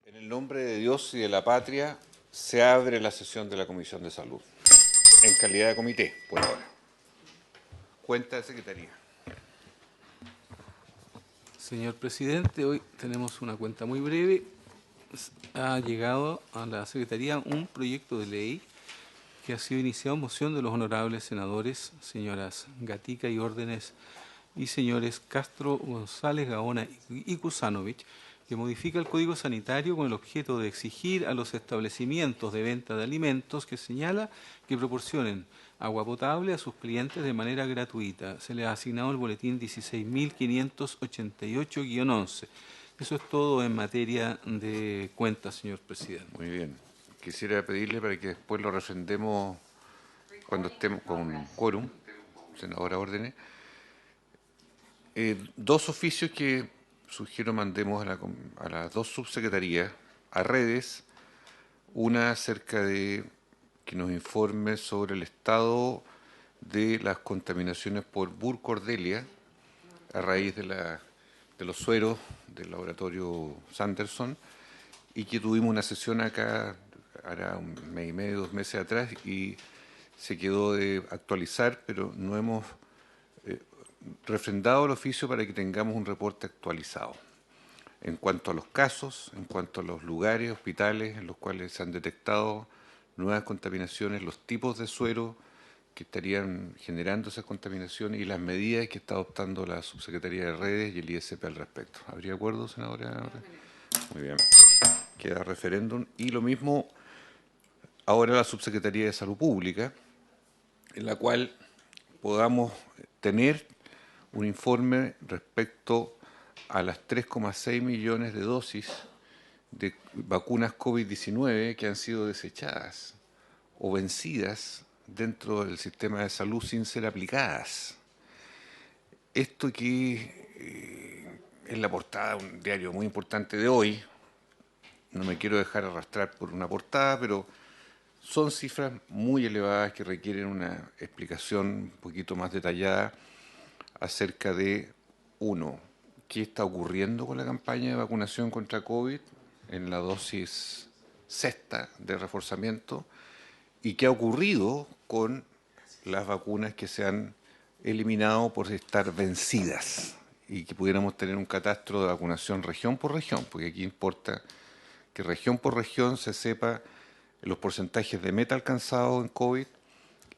En el nombre de Dios y de la patria, se abre la sesión de la Comisión de Salud, en calidad de comité, por ahora. Cuenta de Secretaría. Señor presidente, hoy tenemos una cuenta muy breve. Ha llegado a la Secretaría un proyecto de ley que ha sido iniciado en moción de los honorables senadores, señoras Gatica y Órdenes y señores Castro, González, Gaona y Kusanovich, que modifica el Código Sanitario con el objeto de exigir a los establecimientos de venta de alimentos que señala que proporcionen agua potable a sus clientes de manera gratuita. Se les ha asignado el boletín 16.588-11. Eso es todo en materia de cuentas, señor presidente. Muy bien. Quisiera pedirle para que después lo refrendemos cuando estemos con quórum, senadora Órdenes, dos oficios que sugiero mandemos a las dos subsecretarías, a redes, una acerca de que nos informe sobre el estado de las contaminaciones por Burkholderia a raíz de los sueros del laboratorio Sanderson, y que tuvimos una sesión acá, hará un mes y medio, 2 meses atrás, y se quedó de actualizar, pero no hemos refrendado el oficio para que tengamos un reporte actualizado en cuanto a los casos, en cuanto a los lugares, hospitales en los cuales se han detectado nuevas contaminaciones, los tipos de suero que estarían generando esas contaminaciones y las medidas que está adoptando la Subsecretaría de Redes y el ISP al respecto. ¿Habría acuerdo, senadora? Muy bien. Queda referéndum. Y lo mismo ahora la Subsecretaría de Salud Pública, en la cual podamos tener un informe respecto a las 3,6 millones de dosis de vacunas COVID-19 que han sido desechadas o vencidas dentro del sistema de salud sin ser aplicadas. Esto que es la portada de un diario muy importante de hoy, no me quiero dejar arrastrar por una portada, pero son cifras muy elevadas que requieren una explicación un poquito más detallada acerca de, uno, qué está ocurriendo con la campaña de vacunación contra COVID en la dosis sexta de reforzamiento y qué ha ocurrido con las vacunas que se han eliminado por estar vencidas y que pudiéramos tener un catastro de vacunación región por región, porque aquí importa que región por región se sepa los porcentajes de meta alcanzados en COVID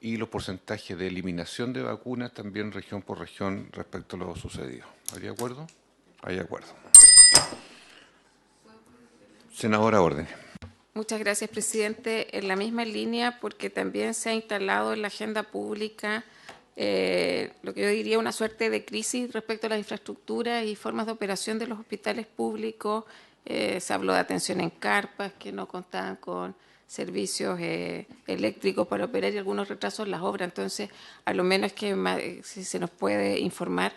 y los porcentajes de eliminación de vacunas también región por región respecto a lo sucedido. ¿Hay acuerdo? Hay acuerdo. Senadora Órdenes. Muchas gracias, presidente. En la misma línea, porque también se ha instalado en la agenda pública lo que yo diría una suerte de crisis respecto a las infraestructuras y formas de operación de los hospitales públicos. Se habló de atención en carpas que no contaban con servicios eléctricos para operar y algunos retrasos en las obras. Entonces, a lo menos que si se nos puede informar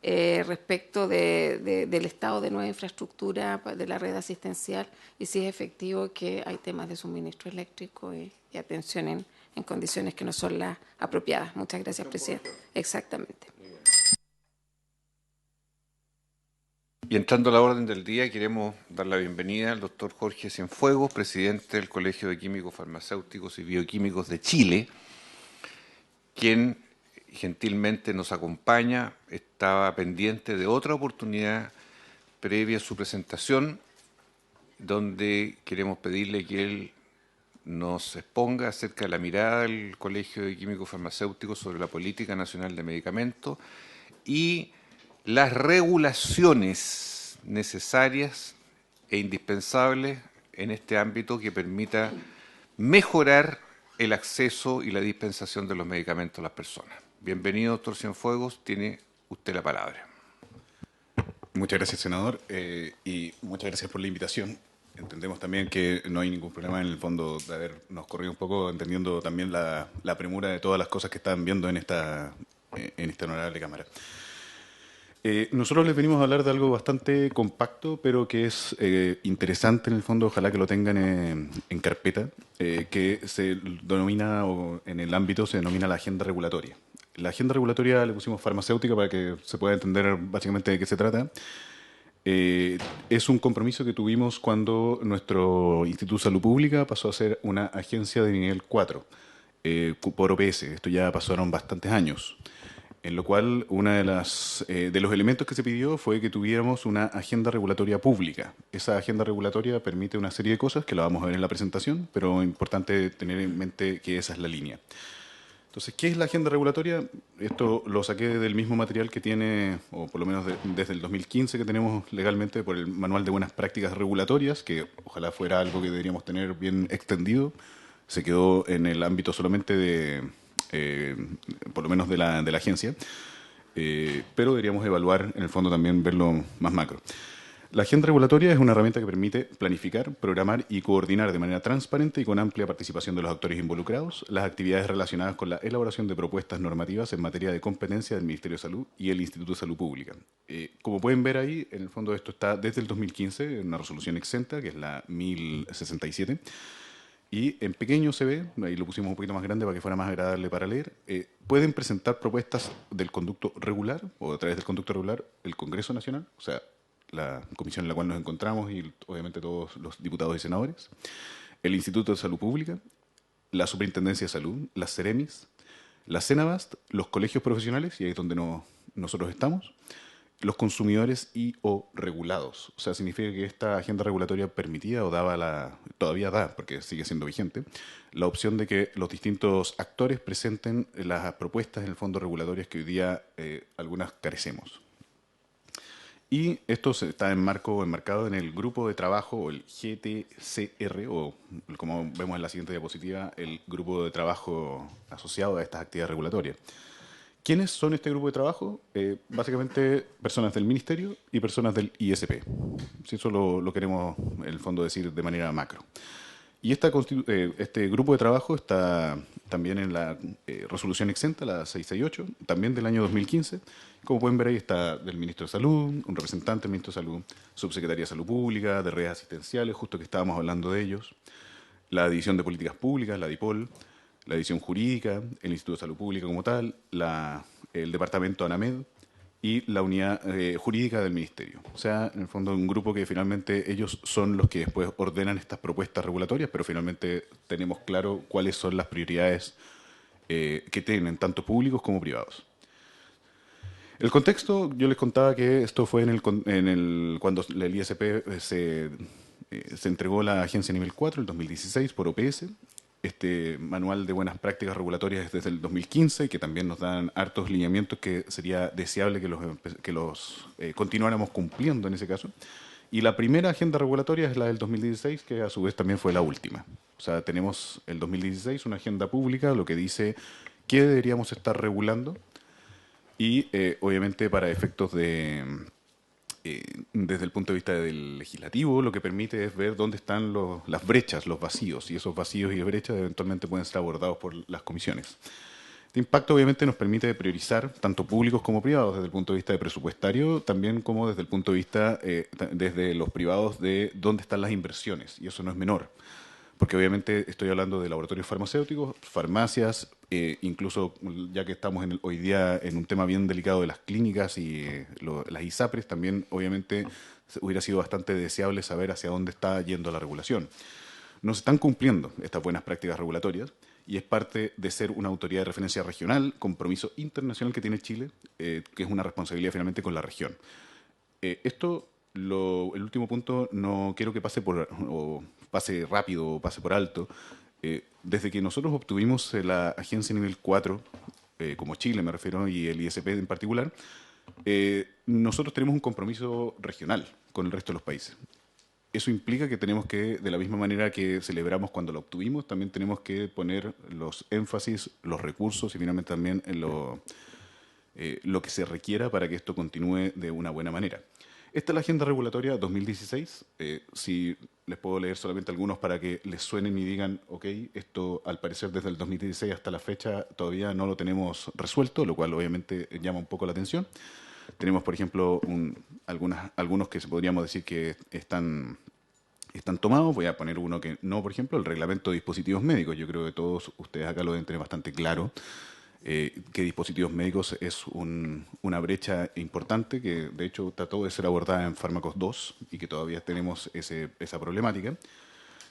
respecto del estado de nueva infraestructura de la red asistencial y si es efectivo que hay temas de suministro eléctrico y atención en condiciones que no son las apropiadas. Muchas gracias, presidente. Exactamente. Y entrando a la orden del día, queremos dar la bienvenida al doctor Jorge Cienfuegos, presidente del Colegio de Químicos Farmacéuticos y Bioquímicos de Chile, quien gentilmente nos acompaña. Estaba pendiente de otra oportunidad previa a su presentación, donde queremos pedirle que él nos exponga acerca de la mirada del Colegio de Químicos Farmacéuticos sobre la Política Nacional de Medicamentos y las regulaciones necesarias e indispensables en este ámbito que permita mejorar el acceso y la dispensación de los medicamentos a las personas. Bienvenido, doctor Cienfuegos, tiene usted la palabra. Muchas gracias, senador, y muchas gracias por la invitación. Entendemos también que no hay ningún problema en el fondo de habernos corrido un poco, entendiendo también la premura de todas las cosas que están viendo en esta honorable Cámara. Nosotros les venimos a hablar de algo bastante compacto, pero que es interesante en el fondo, ojalá que lo tengan en carpeta, que se denomina, o en el ámbito se denomina la agenda regulatoria. La agenda regulatoria le pusimos farmacéutica para que se pueda entender básicamente de qué se trata. Es un compromiso que tuvimos cuando nuestro Instituto de Salud Pública pasó a ser una agencia de nivel 4 por OPS. Esto ya pasaron bastantes años. En lo cual, una de los elementos que se pidió fue que tuviéramos una agenda regulatoria pública. Esa agenda regulatoria permite una serie de cosas que la vamos a ver en la presentación, pero es importante tener en mente que esa es la línea. Entonces, ¿qué es la agenda regulatoria? Esto lo saqué del mismo material que tiene, o por lo menos desde el 2015 que tenemos legalmente por el Manual de Buenas Prácticas Regulatorias, que ojalá fuera algo que deberíamos tener bien extendido. Se quedó en el ámbito solamente por lo menos de la agencia, pero deberíamos evaluar, en el fondo también verlo más macro. La agenda regulatoria es una herramienta que permite planificar, programar y coordinar de manera transparente y con amplia participación de los actores involucrados las actividades relacionadas con la elaboración de propuestas normativas en materia de competencia del Ministerio de Salud y el Instituto de Salud Pública. Como pueden ver ahí, en el fondo esto está desde el 2015, en una resolución exenta, que es la 1067, y en pequeño se ve, ahí lo pusimos un poquito más grande para que fuera más agradable para leer, pueden presentar propuestas del conducto regular o a través del conducto regular el Congreso Nacional, o sea, la comisión en la cual nos encontramos y obviamente todos los diputados y senadores, el Instituto de Salud Pública, la Superintendencia de Salud, las Ceremis, la Cenabast, los colegios profesionales, y ahí es donde nosotros estamos, los consumidores y o regulados. O sea, significa que esta agenda regulatoria permitía o todavía da, porque sigue siendo vigente, la opción de que los distintos actores presenten las propuestas en el fondo regulatorias que hoy día algunas carecemos. Y esto está enmarcado en el grupo de trabajo, o el GTCR, o como vemos en la siguiente diapositiva, el grupo de trabajo asociado a estas actividades regulatorias. ¿Quiénes son este grupo de trabajo? Básicamente personas del Ministerio y personas del ISP. Si eso lo queremos, en el fondo, decir de manera macro. Y este grupo de trabajo está también en la resolución exenta, la 668, también del año 2015. Como pueden ver ahí está del Ministro de Salud, un representante del Ministro de Salud, Subsecretaría de Salud Pública, de redes asistenciales, justo que estábamos hablando de ellos, la División de Políticas Públicas, la DIPOL, la División Jurídica, el Instituto de Salud Pública como tal, el Departamento ANAMED y la Unidad Jurídica del Ministerio. O sea, en el fondo, un grupo que finalmente ellos son los que después ordenan estas propuestas regulatorias, pero finalmente tenemos claro cuáles son las prioridades que tienen tanto públicos como privados. El contexto, yo les contaba que esto fue cuando el ISP se entregó la agencia nivel 4, el 2016, por OPS. Este manual de buenas prácticas regulatorias es desde el 2015, que también nos dan hartos lineamientos que sería deseable que los continuáramos cumpliendo en ese caso. Y la primera agenda regulatoria es la del 2016, que a su vez también fue la última. O sea, tenemos el 2016, una agenda pública, lo que dice qué deberíamos estar regulando y obviamente para efectos desde el punto de vista del legislativo, lo que permite es ver dónde están las brechas, los vacíos, y esos vacíos y brechas eventualmente pueden ser abordados por las comisiones. Este impacto obviamente nos permite priorizar, tanto públicos como privados, desde el punto de vista de presupuestario, también como desde el punto de vista, desde los privados, de dónde están las inversiones, y eso no es menor. Porque obviamente estoy hablando de laboratorios farmacéuticos, farmacias, incluso ya que estamos hoy día en un tema bien delicado de las clínicas y las ISAPRES, también obviamente hubiera sido bastante deseable saber hacia dónde está yendo la regulación. No se están cumpliendo estas buenas prácticas regulatorias y es parte de ser una autoridad de referencia regional, compromiso internacional que tiene Chile, que es una responsabilidad finalmente con la región. El último punto, no quiero que pase rápido o pase por alto. Desde que nosotros obtuvimos la agencia nivel 4, como Chile me refiero, y el ISP en particular, nosotros tenemos un compromiso regional con el resto de los países. Eso implica que tenemos que, de la misma manera que celebramos cuando lo obtuvimos, también tenemos que poner los énfasis, los recursos y finalmente también en lo que se requiera para que esto continúe de una buena manera. Esta es la agenda regulatoria 2016. Si les puedo leer solamente algunos para que les suenen y digan, ok, esto al parecer desde el 2016 hasta la fecha todavía no lo tenemos resuelto, lo cual obviamente llama un poco la atención. Tenemos, por ejemplo, algunos que podríamos decir que están tomados. Voy a poner uno que no, por ejemplo, el reglamento de dispositivos médicos. Yo creo que todos ustedes acá lo deben tener bastante claro. que dispositivos médicos es una brecha importante que de hecho trató de ser abordada en Fármacos 2 y que todavía tenemos esa problemática.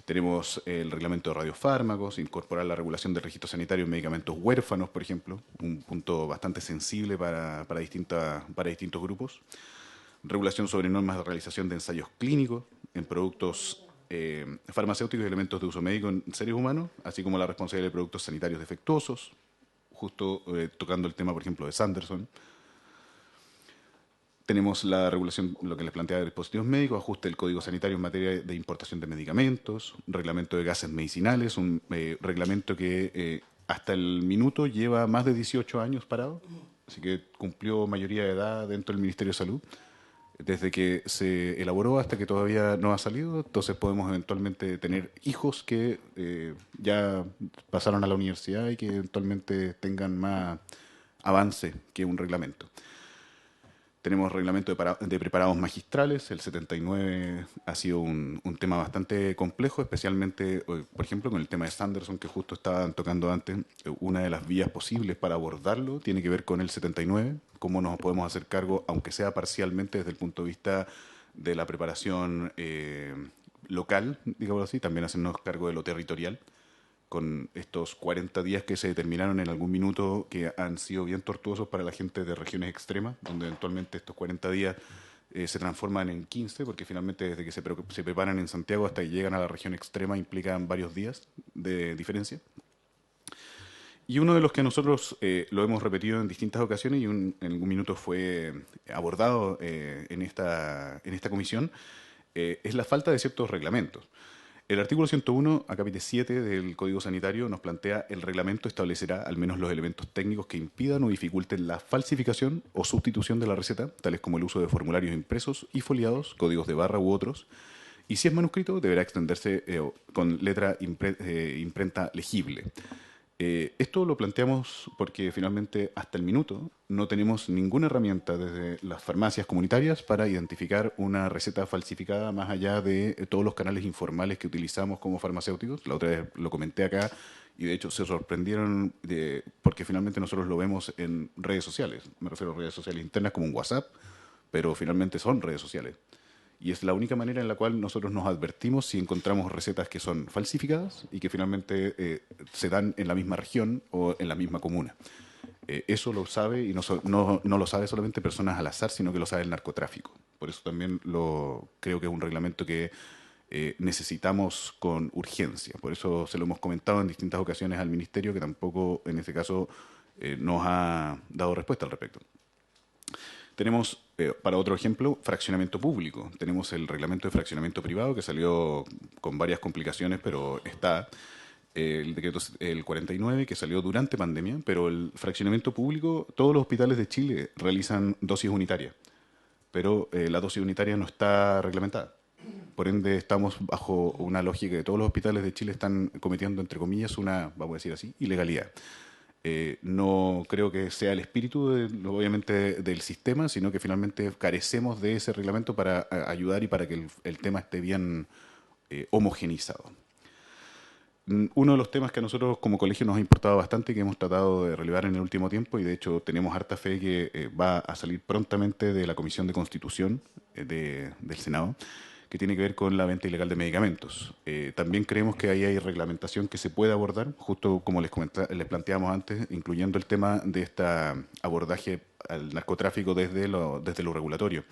Tenemos el reglamento de radiofármacos, incorporar la regulación del registro sanitario en medicamentos huérfanos, por ejemplo, un punto bastante sensible para distintos grupos. Regulación sobre normas de realización de ensayos clínicos en productos farmacéuticos y elementos de uso médico en seres humanos, así como la responsabilidad de productos sanitarios defectuosos, justo tocando el tema, por ejemplo, de Sanderson. Tenemos la regulación, lo que les planteaba de dispositivos médicos, ajuste del Código Sanitario en materia de importación de medicamentos, reglamento de gases medicinales, un reglamento que hasta el minuto lleva más de 18 años parado, así que cumplió mayoría de edad dentro del Ministerio de Salud, desde que se elaboró hasta que todavía no ha salido. Entonces podemos eventualmente tener hijos que ya pasaron a la universidad y que eventualmente tengan más avance que un reglamento. Tenemos reglamento de preparados magistrales. El 79 ha sido un tema bastante complejo, especialmente, por ejemplo, con el tema de Sanderson, que justo estaban tocando antes. Una de las vías posibles para abordarlo tiene que ver con el 79, cómo nos podemos hacer cargo, aunque sea parcialmente desde el punto de vista de la preparación local, digamos así, también hacernos cargo de lo territorial, con estos 40 días que se determinaron en algún minuto que han sido bien tortuosos para la gente de regiones extremas, donde eventualmente estos 40 días se transforman en 15, porque finalmente desde que se preparan en Santiago hasta que llegan a la región extrema implican varios días de diferencia. Y uno de los que nosotros lo hemos repetido en distintas ocasiones y en algún minuto fue abordado en esta comisión, es la falta de ciertos reglamentos. El artículo 101, acápite 7 del Código Sanitario, nos plantea: el reglamento establecerá al menos los elementos técnicos que impidan o dificulten la falsificación o sustitución de la receta, tales como el uso de formularios impresos y foliados, códigos de barra u otros, y si es manuscrito, deberá extenderse con letra imprenta legible. Esto lo planteamos porque finalmente hasta el minuto no tenemos ninguna herramienta desde las farmacias comunitarias para identificar una receta falsificada más allá de todos los canales informales que utilizamos como farmacéuticos. La otra vez lo comenté acá y de hecho se sorprendieron porque finalmente nosotros lo vemos en redes sociales. Me refiero a redes sociales internas como un WhatsApp, pero finalmente son redes sociales. Y es la única manera en la cual nosotros nos advertimos si encontramos recetas que son falsificadas y que finalmente se dan en la misma región o en la misma comuna. Eso lo sabe, y no lo sabe solamente personas al azar, sino que lo sabe el narcotráfico. Por eso también creo que es un reglamento que necesitamos con urgencia. Por eso se lo hemos comentado en distintas ocasiones al Ministerio, que tampoco en este caso nos ha dado respuesta al respecto. Tenemos, para otro ejemplo, fraccionamiento público. Tenemos el reglamento de fraccionamiento privado que salió con varias complicaciones, pero está. El decreto el 49 que salió durante pandemia, pero el fraccionamiento público, todos los hospitales de Chile realizan dosis unitarias, pero la dosis unitaria no está reglamentada. Por ende, estamos bajo una lógica que todos los hospitales de Chile están cometiendo, entre comillas, una, vamos a decir así, ilegalidad. No creo que sea el espíritu, obviamente, del sistema, sino que finalmente carecemos de ese reglamento para ayudar y para que el tema esté bien homogenizado. Uno de los temas que a nosotros como colegio nos ha importado bastante y que hemos tratado de relevar en el último tiempo, y de hecho tenemos harta fe que va a salir prontamente de la Comisión de Constitución del Senado, que tiene que ver con la venta ilegal de medicamentos. También creemos que ahí hay reglamentación que se puede abordar, justo como les planteamos antes, incluyendo el tema de este abordaje al narcotráfico desde lo regulatorio.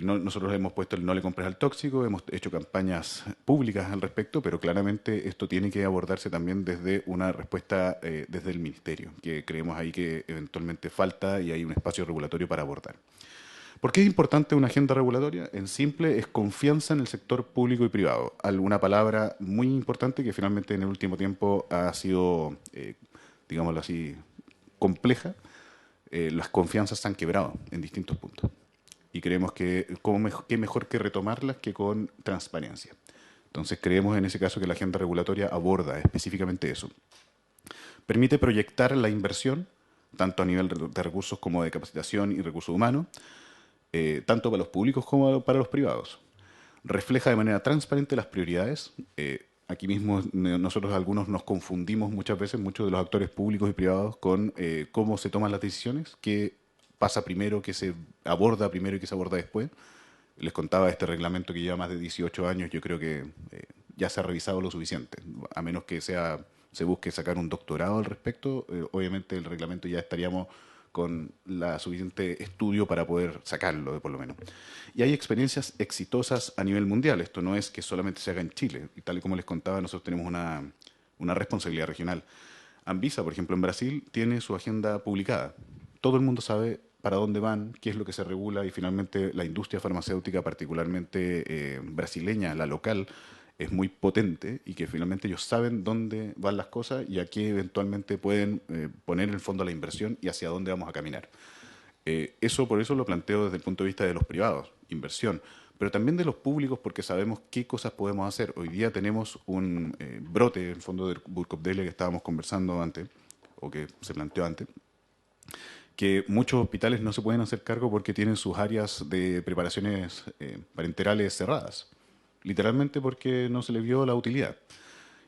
Nosotros hemos puesto el no le compres al tóxico, hemos hecho campañas públicas al respecto, pero claramente esto tiene que abordarse también desde una respuesta desde el Ministerio, que creemos ahí que eventualmente falta y hay un espacio regulatorio para abordar. ¿Por qué es importante una agenda regulatoria? En simple, es confianza en el sector público y privado. Alguna palabra muy importante que finalmente en el último tiempo ha sido, digámoslo así, compleja. Las confianzas se han quebrado en distintos puntos. Y creemos que qué mejor que retomarlas que con transparencia. Entonces creemos en ese caso que la agenda regulatoria aborda específicamente eso. Permite proyectar la inversión, tanto a nivel de recursos como de capacitación y recursos humanos, tanto para los públicos como para los privados. Refleja de manera transparente las prioridades, aquí mismo nosotros algunos nos confundimos muchas veces, muchos de los actores públicos y privados, con cómo se toman las decisiones, qué pasa primero, qué se aborda primero y qué se aborda después. Les contaba este reglamento que lleva más de 18 años, yo creo que ya se ha revisado lo suficiente, a menos que se busque sacar un doctorado al respecto, obviamente el reglamento ya estaríamos con la suficiente estudio para poder sacarlo, por lo menos. Y hay experiencias exitosas a nivel mundial. Esto no es que solamente se haga en Chile. Y tal y como les contaba, nosotros tenemos una responsabilidad regional. Anvisa, por ejemplo, en Brasil, tiene su agenda publicada. Todo el mundo sabe para dónde van, qué es lo que se regula y finalmente la industria farmacéutica, particularmente brasileña, la local, es muy potente y que finalmente ellos saben dónde van las cosas y a qué eventualmente pueden poner en el fondo la inversión y hacia dónde vamos a caminar. Por eso lo planteo desde el punto de vista de los privados, inversión, pero también de los públicos porque sabemos qué cosas podemos hacer. Hoy día tenemos un brote en el fondo del Burkopdelia que estábamos conversando antes, o que se planteó antes, que muchos hospitales no se pueden hacer cargo porque tienen sus áreas de preparaciones parenterales cerradas, literalmente porque no se les vio la utilidad.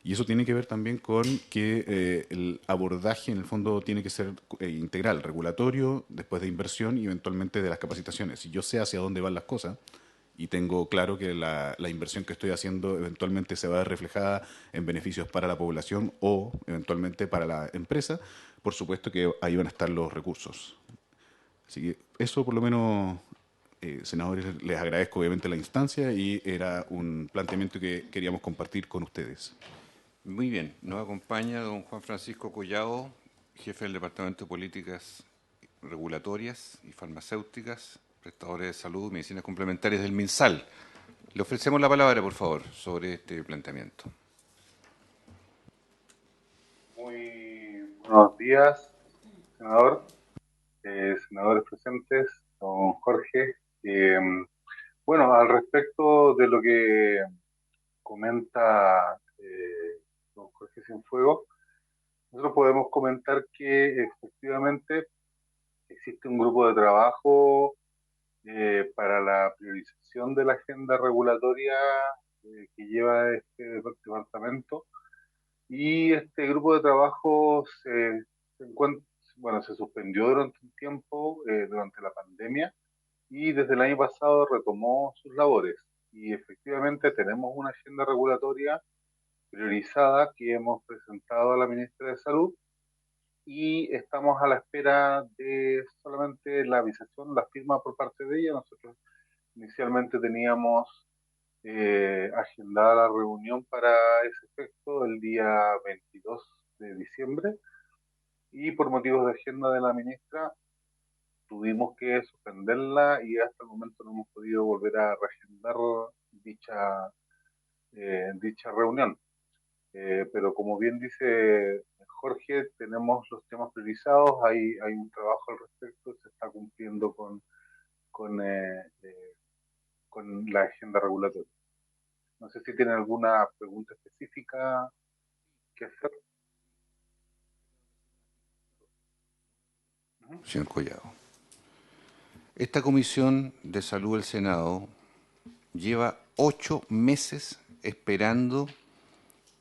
Y eso tiene que ver también con que el abordaje en el fondo tiene que ser integral, regulatorio, después de inversión y eventualmente de las capacitaciones. Si yo sé hacia dónde van las cosas y tengo claro que la inversión que estoy haciendo eventualmente se va a ver reflejada en beneficios para la población o eventualmente para la empresa, por supuesto que ahí van a estar los recursos. Así que eso por lo menos, senadores, les agradezco obviamente la instancia y era un planteamiento que queríamos compartir con ustedes. Muy bien, nos acompaña don Juan Francisco Collado, jefe del Departamento de Políticas Regulatorias y Farmacéuticas, prestadores de salud y medicinas complementarias del MinSal. Le ofrecemos la palabra, por favor, sobre este planteamiento. Muy buenos días, senador, senadores presentes, don Jorge. Bueno, al respecto de lo que comenta don Jorge Cienfuegos, nosotros podemos comentar que efectivamente existe un grupo de trabajo para la priorización de la agenda regulatoria que lleva este departamento, y este grupo de trabajo se suspendió durante un tiempo, durante la pandemia, y desde el año pasado retomó sus labores. Y efectivamente tenemos una agenda regulatoria priorizada que hemos presentado a la ministra de Salud y estamos a la espera de solamente la avisación, la firma por parte de ella. Nosotros inicialmente teníamos agendada la reunión para ese efecto el día 22 de diciembre y por motivos de agenda de la ministra tuvimos que suspenderla y hasta el momento no hemos podido volver a reagendar dicha reunión. Pero como bien dice Jorge, tenemos los temas priorizados, hay un trabajo al respecto, se está cumpliendo con la agenda regulatoria. No sé si tienen alguna pregunta específica que hacer. Señor Collado. Esta Comisión de Salud del Senado lleva 8 meses esperando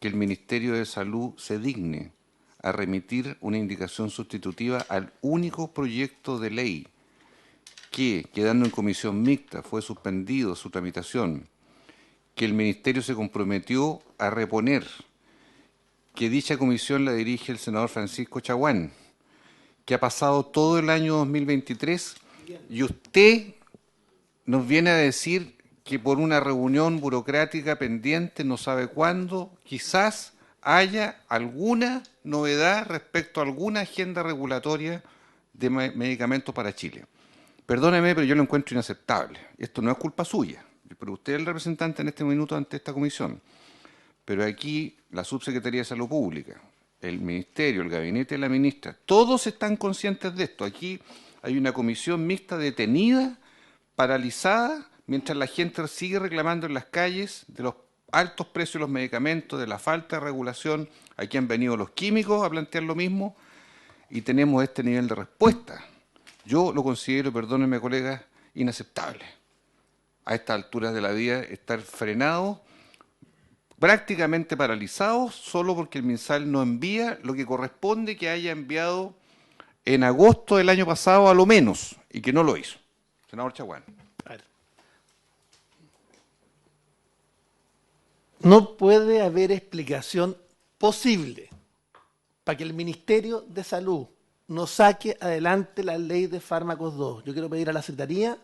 que el Ministerio de Salud se digne a remitir una indicación sustitutiva al único proyecto de ley que, quedando en comisión mixta, fue suspendido su tramitación, que el Ministerio se comprometió a reponer, que dicha comisión la dirige el senador Francisco Chaguán, que ha pasado todo el año 2023 y usted nos viene a decir que por una reunión burocrática pendiente, no sabe cuándo, quizás haya alguna novedad respecto a alguna agenda regulatoria de medicamentos para Chile. Perdóneme, pero yo lo encuentro inaceptable. Esto no es culpa suya, pero usted es el representante en este minuto ante esta comisión. Pero aquí la Subsecretaría de Salud Pública, el Ministerio, el Gabinete de la Ministra, todos están conscientes de esto. Aquí hay una comisión mixta detenida, paralizada, mientras la gente sigue reclamando en las calles de los altos precios de los medicamentos, de la falta de regulación. Aquí han venido los químicos a plantear lo mismo y tenemos este nivel de respuesta. Yo lo considero, perdónenme colegas, inaceptable. A estas alturas de la vida estar frenado prácticamente paralizados solo porque el MinSal no envía lo que corresponde que haya enviado en agosto del año pasado a lo menos, y que no lo hizo. Senador Chaguán. A ver. No puede haber explicación posible para que el Ministerio de Salud no saque adelante la ley de fármacos 2. Yo quiero pedir a la Secretaría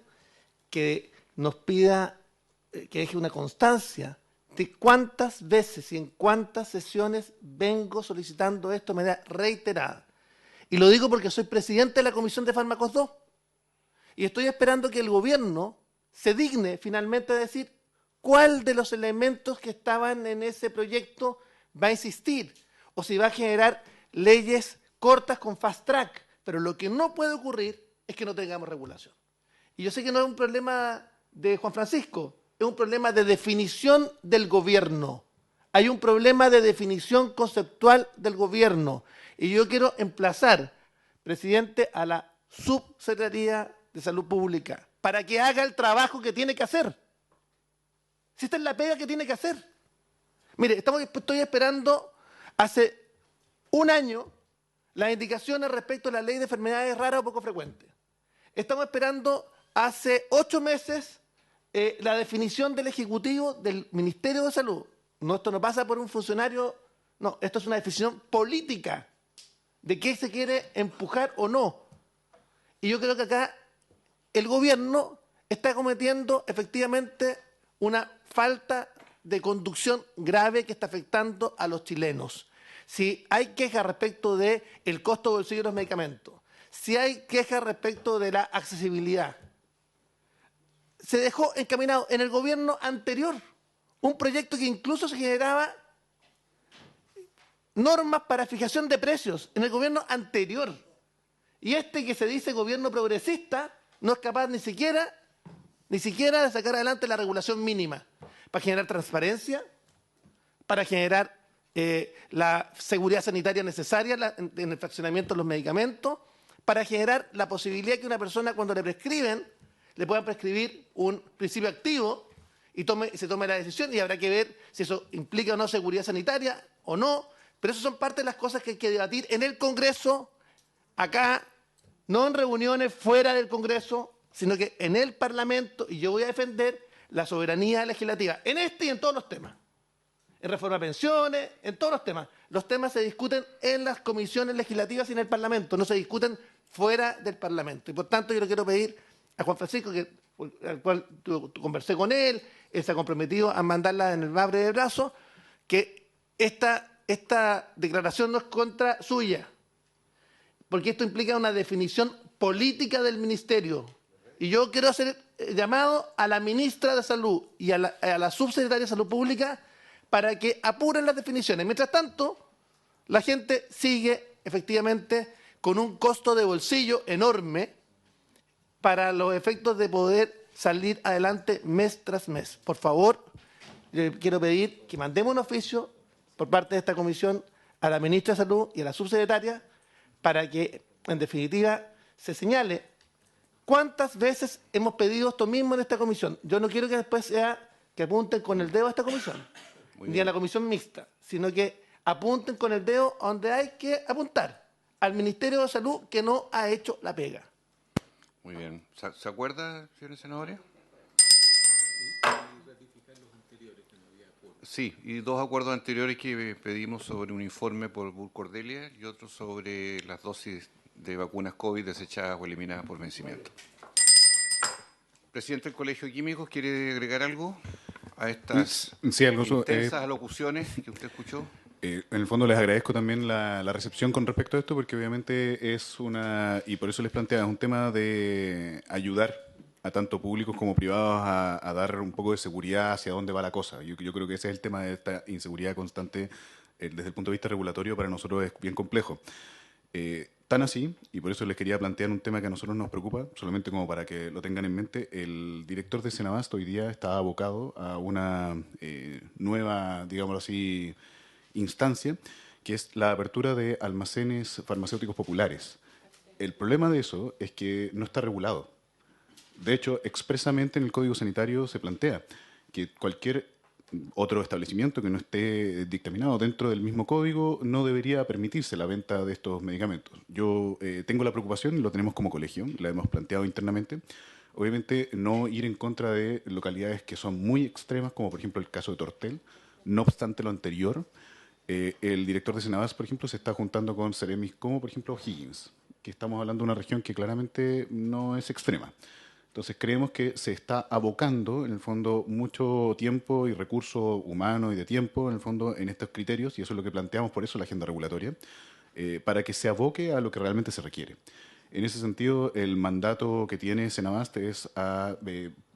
que nos pida, que deje una constancia de cuántas veces y en cuántas sesiones vengo solicitando esto de manera reiterada. Y lo digo porque soy presidente de la Comisión de Fármacos 2 y estoy esperando que el gobierno se digne finalmente a decir cuál de los elementos que estaban en ese proyecto va a insistir o si va a generar leyes cortas con fast track. Pero lo que no puede ocurrir es que no tengamos regulación. Y yo sé que no es un problema de Juan Francisco, es un problema de definición del gobierno. Hay un problema de definición conceptual del gobierno. Y yo quiero emplazar, presidente, a la Subsecretaría de Salud Pública para que haga el trabajo que tiene que hacer. Si esta es la pega que tiene que hacer. Mire, estoy esperando hace un año las indicaciones respecto a la ley de enfermedades raras o poco frecuentes. Estamos esperando hace 8 meses la definición del Ejecutivo del Ministerio de Salud. No, esto no pasa por un funcionario, no, esto es una definición política de qué se quiere empujar o no. Y yo creo que acá el gobierno está cometiendo efectivamente una falta de conducción grave que está afectando a los chilenos. Si hay quejas respecto del costo bolsillo de los medicamentos, si hay quejas respecto de la accesibilidad, se dejó encaminado en el gobierno anterior un proyecto que incluso se generaba normas para fijación de precios en el gobierno anterior. Y este que se dice gobierno progresista no es capaz ni siquiera de sacar adelante la regulación mínima para generar transparencia, para generar la seguridad sanitaria necesaria en el fraccionamiento de los medicamentos, para generar la posibilidad que una persona cuando le prescriben, le puedan prescribir un principio activo y se tome la decisión y habrá que ver si eso implica o no seguridad sanitaria o no, pero eso son parte de las cosas que hay que debatir en el Congreso, acá, no en reuniones fuera del Congreso, sino que en el Parlamento, y yo voy a defender la soberanía legislativa, en este y en todos los temas, en reforma de pensiones, en todos los temas. Los temas se discuten en las comisiones legislativas y en el Parlamento, no se discuten fuera del Parlamento. Y por tanto yo le quiero pedir a Juan Francisco, al cual conversé con él se ha comprometido a mandarla en el más breve plazo, que esta declaración no es contra suya, porque esto implica una definición política del ministerio. Y yo quiero hacer llamado a la ministra de Salud y a la subsecretaria de Salud Pública para que apuren las definiciones. Mientras tanto, la gente sigue efectivamente con un costo de bolsillo enorme para los efectos de poder salir adelante mes tras mes. Por favor, yo quiero pedir que mandemos un oficio por parte de esta comisión a la ministra de Salud y a la subsecretaria para que, en definitiva, se señale cuántas veces hemos pedido esto mismo en esta comisión. Yo no quiero que después sea que apunten con el dedo a esta comisión, ni a la comisión mixta, sino que apunten con el dedo a donde hay que apuntar, al Ministerio de Salud que no ha hecho la pega. Muy bien. ¿Se acuerda, señores senadores? Sí, y 2 acuerdos anteriores que pedimos sobre un informe por Burcordelia y otro sobre las dosis de vacunas COVID desechadas o eliminadas por vencimiento. Presidente del Colegio de Químicos, ¿quiere agregar algo a estas intensas alocuciones que usted escuchó? En el fondo les agradezco también la recepción con respecto a esto, porque obviamente es y por eso les planteaba, es un tema de ayudar a tanto públicos como privados a dar un poco de seguridad hacia dónde va la cosa. Yo creo que ese es el tema de esta inseguridad constante desde el punto de vista regulatorio, para nosotros es bien complejo. Tan así, y por eso les quería plantear un tema que a nosotros nos preocupa, solamente como para que lo tengan en mente, el director de Senabast hoy día está abocado a una nueva, digámoslo así, instancia, que es la apertura de almacenes farmacéuticos populares. El problema de eso es que no está regulado. De hecho, expresamente en el Código Sanitario se plantea que cualquier otro establecimiento que no esté dictaminado dentro del mismo código no debería permitirse la venta de estos medicamentos. Yo tengo la preocupación, y lo tenemos como colegio, la hemos planteado internamente, obviamente no ir en contra de localidades que son muy extremas, como por ejemplo el caso de Tortel. No obstante lo anterior, el director de Senabas, por ejemplo, se está juntando con Ceremis como por ejemplo Higgins, que estamos hablando de una región que claramente no es extrema. Entonces creemos que se está abocando, en el fondo, mucho tiempo y recurso humano y de tiempo, en el fondo, en estos criterios, y eso es lo que planteamos, por eso la agenda regulatoria, para que se aboque a lo que realmente se requiere. En ese sentido, el mandato que tiene Senabast es a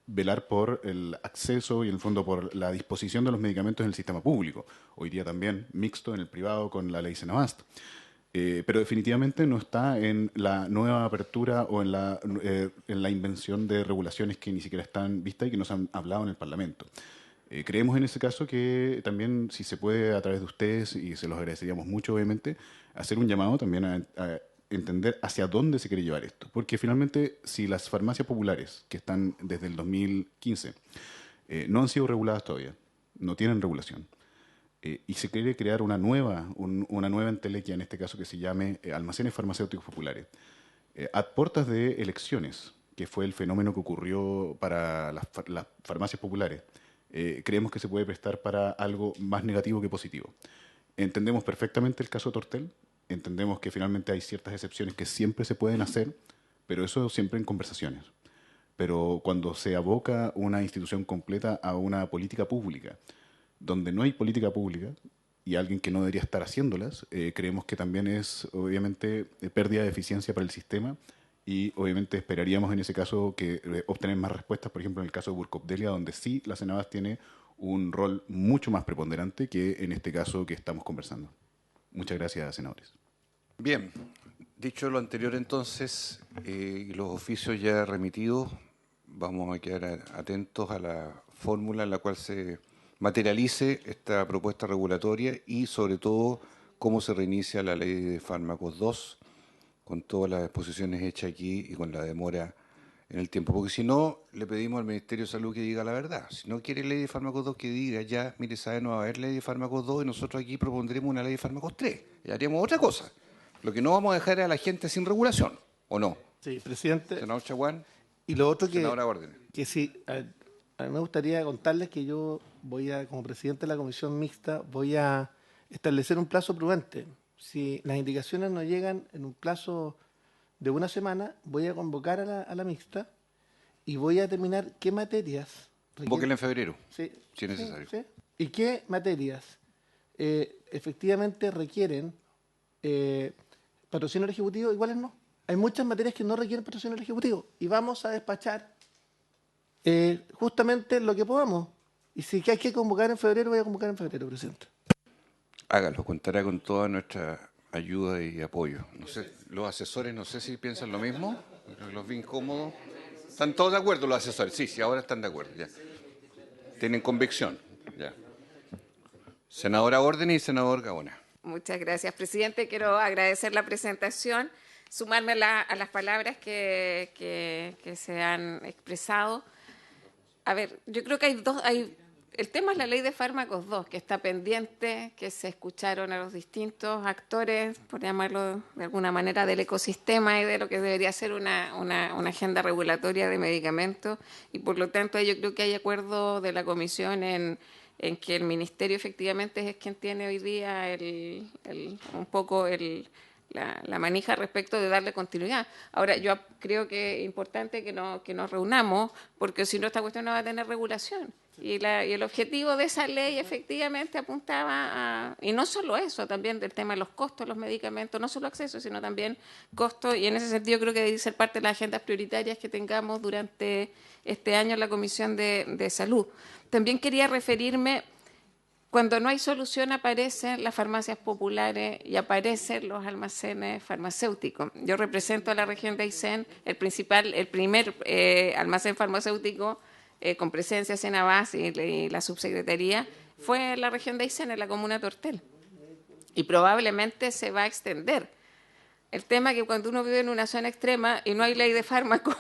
velar por el acceso y, en el fondo, por la disposición de los medicamentos en el sistema público. Hoy día también mixto en el privado con la ley Senabast. Pero definitivamente no está en la nueva apertura o en la invención de regulaciones que ni siquiera están vistas y que nos han hablado en el Parlamento. Creemos en ese caso que también, si se puede, a través de ustedes, y se los agradeceríamos mucho, obviamente, hacer un llamado también a entender hacia dónde se quiere llevar esto. Porque finalmente, si las farmacias populares, que están desde el 2015, no han sido reguladas todavía, no tienen regulación, y se quiere crear una nueva entelequia, en este caso, que se llame Almacenes Farmacéuticos Populares, a puertas de elecciones, que fue el fenómeno que ocurrió para las farmacias populares, creemos que se puede prestar para algo más negativo que positivo. Entendemos perfectamente el caso de Tortel, entendemos que finalmente hay ciertas excepciones que siempre se pueden hacer, pero eso siempre en conversaciones. Pero cuando se aboca una institución completa a una política pública, donde no hay política pública y alguien que no debería estar haciéndolas, creemos que también es, obviamente, pérdida de eficiencia para el sistema y, obviamente, esperaríamos en ese caso que obtener más respuestas, por ejemplo, en el caso de Burkopdelia, donde sí la Senabas tiene un rol mucho más preponderante que en este caso que estamos conversando. Muchas gracias, senadores. Bien, dicho lo anterior entonces, y los oficios ya remitidos, vamos a quedar atentos a la fórmula en la cual se materialice esta propuesta regulatoria y, sobre todo, cómo se reinicia la ley de fármacos 2, con todas las exposiciones hechas aquí y con la demora en el tiempo. Porque si no, le pedimos al Ministerio de Salud que diga la verdad. Si no quiere ley de fármacos 2, que diga ya, mire, sabe, no va a haber ley de fármacos 2 y nosotros aquí propondremos una ley de fármacos 3. Y haríamos otra cosa. Lo que no vamos a dejar es a la gente sin regulación, ¿o no? Sí, presidente. Senador Chaguán. Y lo otro Senadora Órdenes. que sí, a mí me gustaría contarles que yo como presidente de la comisión mixta, voy a establecer un plazo prudente. Si las indicaciones no llegan en un plazo de una semana, voy a convocar a la mixta y voy a determinar qué materias... Convóquenla en febrero, sí, si es necesario. Sí. Y qué materias efectivamente requieren patrocinio ejecutivo y cuáles no. Hay muchas materias que no requieren patrocinio ejecutivo y vamos a despachar justamente lo que podamos. Y si hay que convocar en febrero, voy a convocar en febrero, presidente. Hágalo, contará con toda nuestra ayuda y apoyo. No sé, los asesores no sé si piensan lo mismo, los vi incómodos. ¿Están todos de acuerdo los asesores? Sí, ahora están de acuerdo, ya. Tienen convicción, ya. Senadora Órdenes y senador Gaona. Muchas gracias, presidente. Quiero agradecer la presentación, sumarme a las palabras que se han expresado. A ver, yo creo que el tema es la ley de fármacos 2, que está pendiente, que se escucharon a los distintos actores, por llamarlo de alguna manera, del ecosistema y de lo que debería ser una agenda regulatoria de medicamentos. Y por lo tanto, yo creo que hay acuerdo de la Comisión en que el Ministerio efectivamente es quien tiene hoy día un poco la manija respecto de darle continuidad. Ahora, yo creo que es importante que nos reunamos, porque si no, esta cuestión no va a tener regulación. Y el objetivo de esa ley efectivamente apuntaba a, y no solo eso, también del tema de los costos de los medicamentos, no solo acceso, sino también costos, y en ese sentido creo que debe ser parte de las agendas prioritarias que tengamos durante este año en la Comisión de Salud. También quería referirme, cuando no hay solución aparecen las farmacias populares y aparecen los almacenes farmacéuticos. Yo represento a la región de Aysén, el primer almacén farmacéutico con presencia Senabas y la subsecretaría fue en la región de Aysén, en la comuna de Tortel. Y probablemente se va a extender. El tema es que cuando uno vive en una zona extrema y no hay ley de fármaco,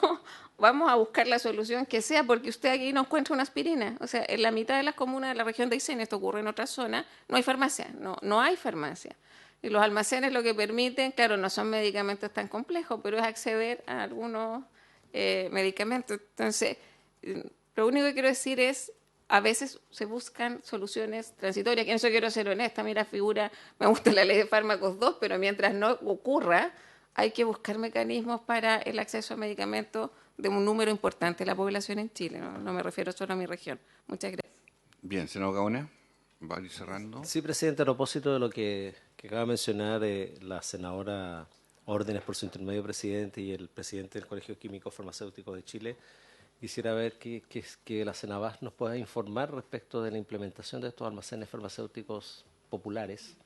vamos a buscar la solución que sea, porque usted aquí no encuentra una aspirina. O sea, en la mitad de las comunas de la región de Aysén, esto ocurre en otras zonas, no hay farmacia, no hay farmacia. Y los almacenes lo que permiten, claro, no son medicamentos tan complejos, pero es acceder a algunos medicamentos. Entonces, lo único que quiero decir es, a veces se buscan soluciones transitorias, que en eso quiero ser honesta. Mira, figura, me gusta la ley de fármacos 2, pero mientras no ocurra, hay que buscar mecanismos para el acceso a medicamentos de un número importante de la población en Chile. No me refiero solo a mi región. Muchas gracias. Bien, senador Gaona, va a ir cerrando. Sí, presidente, a propósito de lo que acaba de mencionar la senadora Órdenes por su intermedio, presidente, y el presidente del Colegio Químico Farmacéutico de Chile, quisiera ver que la Senabas nos pueda informar respecto de la implementación de estos almacenes farmacéuticos populares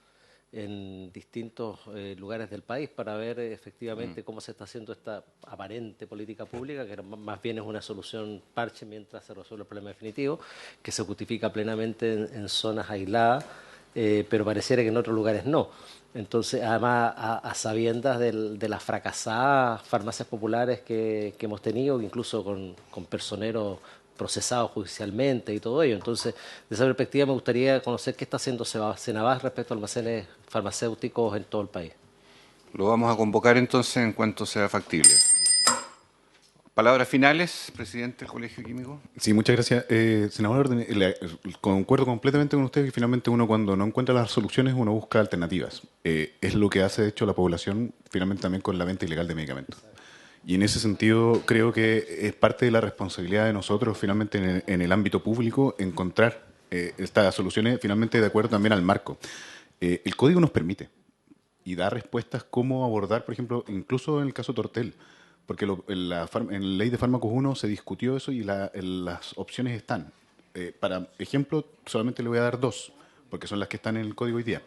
en distintos lugares del país para ver efectivamente cómo se está haciendo esta aparente política pública, que más bien es una solución parche mientras se resuelve el problema definitivo, que se justifica plenamente en zonas aisladas, pero pareciera que en otros lugares no. Entonces, además, a sabiendas de las fracasadas farmacias populares que hemos tenido, incluso con personeros procesados judicialmente y todo ello. Entonces, de esa perspectiva me gustaría conocer qué está haciendo Senabas respecto a almacenes farmacéuticos en todo el país. Lo vamos a convocar entonces en cuanto sea factible. Palabras finales, presidente del Colegio Químico. Sí, muchas gracias. Senador, concuerdo completamente con usted que finalmente uno cuando no encuentra las soluciones uno busca alternativas. Es lo que hace de hecho la población finalmente también con la venta ilegal de medicamentos. Y en ese sentido creo que es parte de la responsabilidad de nosotros finalmente en el ámbito público encontrar estas soluciones finalmente de acuerdo también al marco. El código nos permite y da respuestas cómo abordar, por ejemplo, incluso en el caso Tortel, porque en la ley de fármacos 1 se discutió eso y las opciones están. Para ejemplo, solamente le voy a dar 2, porque son las que están en el código hoy día.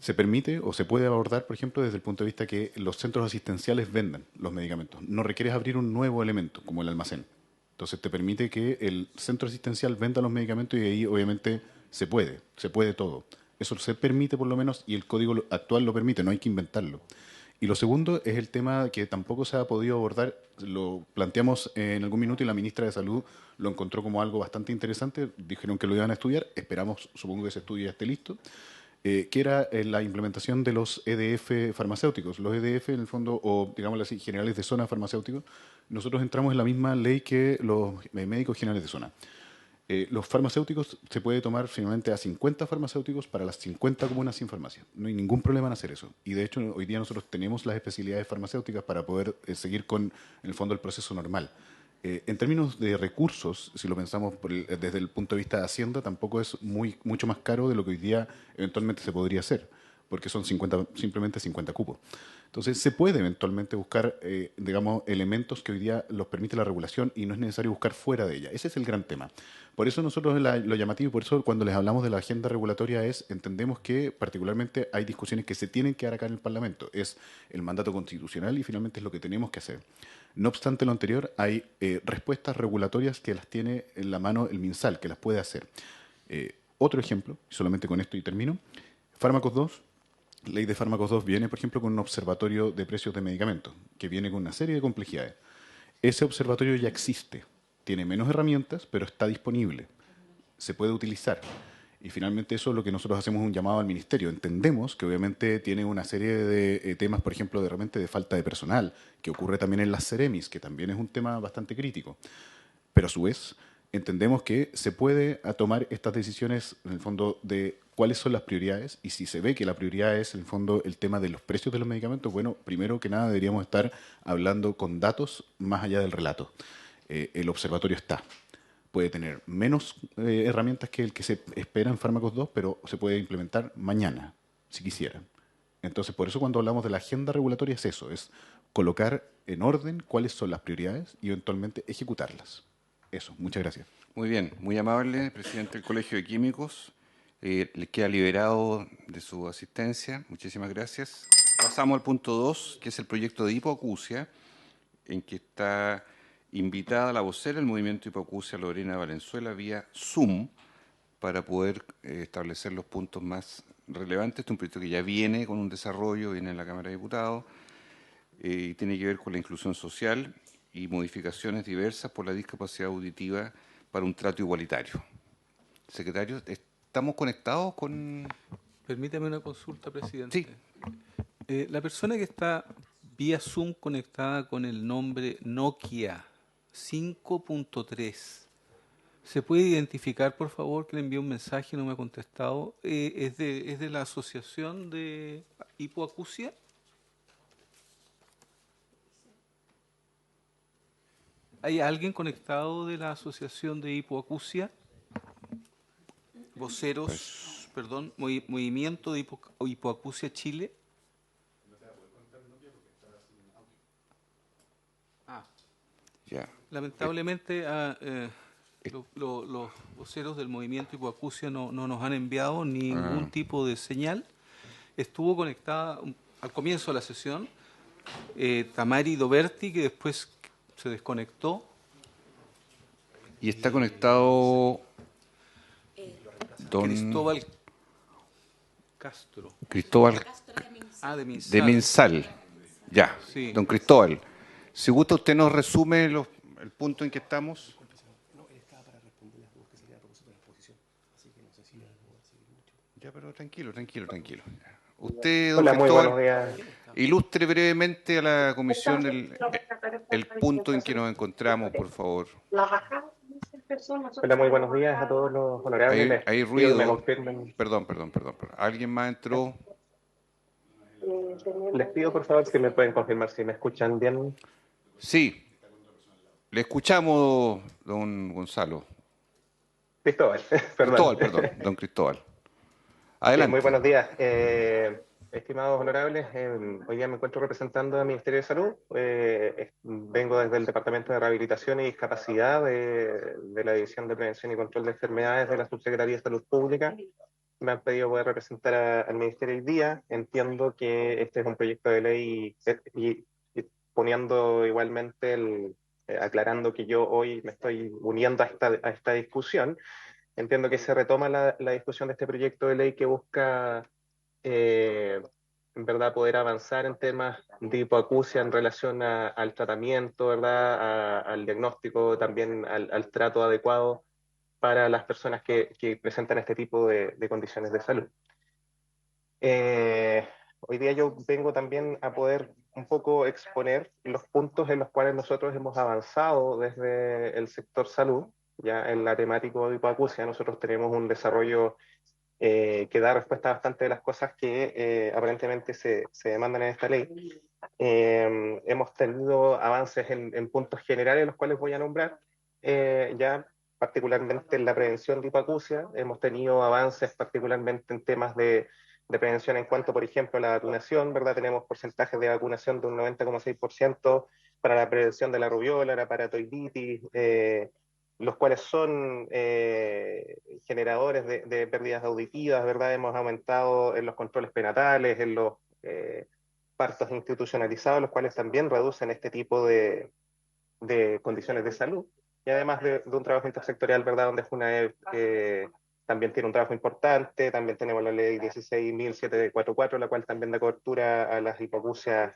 Se permite o se puede abordar, por ejemplo, desde el punto de vista que los centros asistenciales vendan los medicamentos. No requieres abrir un nuevo elemento, como el almacén. Entonces te permite que el centro asistencial venda los medicamentos y ahí obviamente se puede todo. Eso se permite por lo menos y el código actual lo permite, no hay que inventarlo. Y lo segundo es el tema que tampoco se ha podido abordar, lo planteamos en algún minuto y la ministra de Salud lo encontró como algo bastante interesante, dijeron que lo iban a estudiar, esperamos, supongo que ese estudio ya esté listo, que era la implementación de los EDF farmacéuticos. Los EDF, en el fondo, o digámoslo así, generales de zona farmacéuticos, nosotros entramos en la misma ley que los médicos generales de zona. Los farmacéuticos se puede tomar finalmente a 50 farmacéuticos para las 50 comunas sin farmacia. No hay ningún problema en hacer eso. Y de hecho, hoy día nosotros tenemos las especialidades farmacéuticas para poder seguir con, en el fondo, el proceso normal. En términos de recursos, si lo pensamos desde el punto de vista de Hacienda, tampoco es mucho más caro de lo que hoy día eventualmente se podría hacer, porque son simplemente 50 cupos. Entonces, se puede eventualmente buscar, digamos, elementos que hoy día los permite la regulación y no es necesario buscar fuera de ella. Ese es el gran tema. Por eso nosotros lo llamativo y por eso cuando les hablamos de la agenda regulatoria entendemos que particularmente hay discusiones que se tienen que dar acá en el Parlamento. Es el mandato constitucional y finalmente es lo que tenemos que hacer. No obstante lo anterior, hay respuestas regulatorias que las tiene en la mano el MinSal, que las puede hacer. Otro ejemplo, solamente con esto y termino, Fármacos 2. Ley de Fármacos 2 viene, por ejemplo, con un observatorio de precios de medicamentos, que viene con una serie de complejidades. Ese observatorio ya existe, tiene menos herramientas, pero está disponible, se puede utilizar. Y finalmente eso es lo que nosotros hacemos un llamado al Ministerio. Entendemos que obviamente tiene una serie de temas, por ejemplo, de repente de falta de personal, que ocurre también en las Ceremis, que también es un tema bastante crítico. Pero a su vez, entendemos que se puede tomar estas decisiones, en el fondo, de cuáles son las prioridades, y si se ve que la prioridad es, en el fondo, el tema de los precios de los medicamentos, bueno, primero que nada deberíamos estar hablando con datos más allá del relato. El observatorio está. Puede tener menos herramientas que el que se espera en Fármacos 2, pero se puede implementar mañana, si quisieran. Entonces, por eso cuando hablamos de la agenda regulatoria es eso, es colocar en orden cuáles son las prioridades y eventualmente ejecutarlas. Eso, muchas gracias. Muy bien, muy amable, presidente del Colegio de Químicos. Le queda liberado de su asistencia. Muchísimas gracias. Pasamos al punto 2, que es el proyecto de hipoacusia, en que está invitada la vocera del movimiento hipoacusia, Lorena Valenzuela, vía Zoom, para poder establecer los puntos más relevantes. Este es un proyecto que ya viene con un desarrollo, viene en la Cámara de Diputados, y tiene que ver con la inclusión social y modificaciones diversas por la discapacidad auditiva para un trato igualitario. Secretario, ¿estamos conectados con...? Permítame una consulta, presidente. Sí. La persona que está vía Zoom conectada con el nombre Nokia 5.3, ¿se puede identificar, por favor, que le envié un mensaje y no me ha contestado? ¿Es de la asociación de hipoacusia? ¿Hay alguien conectado de la asociación de hipoacusia? Voceros, perdón, Movimiento de Hipoacusia Chile. Ya. Lamentablemente, los voceros del movimiento hipoacusia no nos han enviado ningún tipo de señal. Estuvo conectada al comienzo de la sesión Tamari Doberti, que después se desconectó. Y está conectado don Cristóbal Castro. Cristóbal De Minsal. de Minsal. Ya, Sí. don Cristóbal. Si gusta, usted nos resume el punto en que estamos. Ya, pero tranquilo. Usted, don Hola, muy buenos Cristóbal, días. ilustre brevemente a la comisión el punto en que nos encontramos, por favor. Hola, muy buenos días a todos los honorables. Les Hay pido que me ruido. confirmen. Perdón. ¿Alguien más entró? Les pido, por favor, si me pueden confirmar si me escuchan bien. Sí. Le escuchamos, don Gonzalo. Cristóbal, perdón. Don Cristóbal. Sí, Adelante. muy buenos días. Estimados honorables, hoy día me encuentro representando al Ministerio de Salud. Vengo desde el Departamento de Rehabilitación y Discapacidad de la División de Prevención y Control de Enfermedades de la Subsecretaría de Salud Pública. Me han pedido poder representar al Ministerio hoy día. Entiendo que este es un proyecto de ley y poniendo igualmente aclarando que yo hoy me estoy uniendo a esta discusión. Entiendo que se retoma la discusión de este proyecto de ley que busca en verdad poder avanzar en temas de hipoacusia en relación al tratamiento, ¿verdad? Al diagnóstico, también al trato adecuado para las personas que presentan este tipo de condiciones de salud. Hoy día yo vengo también a poder un poco exponer los puntos en los cuales nosotros hemos avanzado desde el sector salud, ya en la temática de hipoacusia. Nosotros tenemos un desarrollo que da respuesta a bastante de las cosas que aparentemente se demandan en esta ley. Hemos tenido avances en puntos generales, los cuales voy a nombrar, ya particularmente en la prevención de hipoacusia. Hemos tenido avances particularmente en temas de prevención en cuanto, por ejemplo, a la vacunación, ¿verdad? Tenemos porcentajes de vacunación de un 90,6% para la prevención de la rubiola, la paratoiditis, los cuales son generadores de pérdidas auditivas, ¿verdad? Hemos aumentado en los controles prenatales, en los partos institucionalizados, los cuales también reducen este tipo de condiciones de salud. Y además de un trabajo intersectorial, ¿verdad? Donde FUNAEB también tiene un trabajo importante. También tenemos la ley 16.744, la cual también da cobertura a las hipoacusias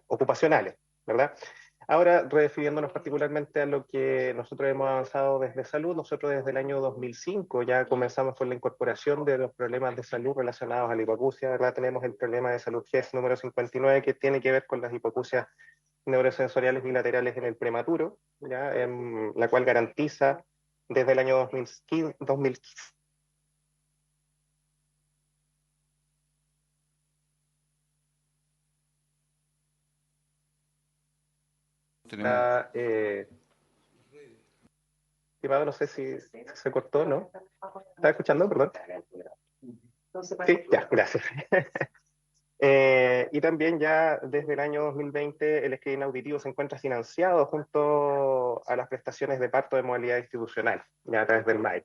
ocupacionales, ¿verdad? Ahora, refiriéndonos particularmente a lo que nosotros hemos avanzado desde salud, nosotros desde el año 2005 ya comenzamos con la incorporación de los problemas de salud relacionados a la hipoacusia, ¿verdad? Tenemos el problema de salud GES número 59, que tiene que ver con las hipoacusias neurosensoriales bilaterales en el prematuro, ¿ya? La cual garantiza desde el año 2015 estimado, no sé si se cortó, ¿no? ¿Estaba escuchando? Perdón. Sí, ya, gracias. Y también ya desde el año 2020 el screening auditivo se encuentra financiado junto a las prestaciones de parto de modalidad institucional, ya a través del MAE.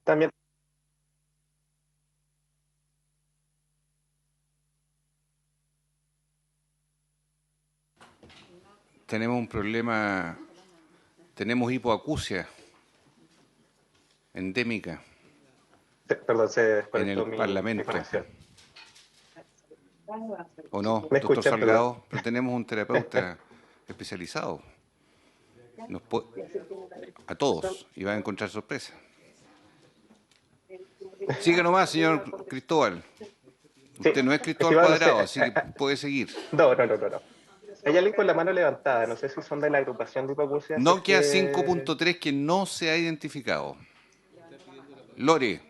También Tenemos un problema, tenemos hipoacusia endémica perdón, se en desconectó el mi Parlamento. conexión. ¿O no, ¿Me doctor escuchan, Salgado? Pero tenemos un terapeuta especializado. A todos, y va a encontrar sorpresa. Siga nomás, señor Cristóbal. Sí, Usted no es Cristóbal estimado, no sé. Cuadrado, así que puede seguir. No. Hay alguien con la mano levantada, no sé si son de la agrupación de hipoacusia. Si es Nokia que... 5.3 que no se ha identificado. Lore,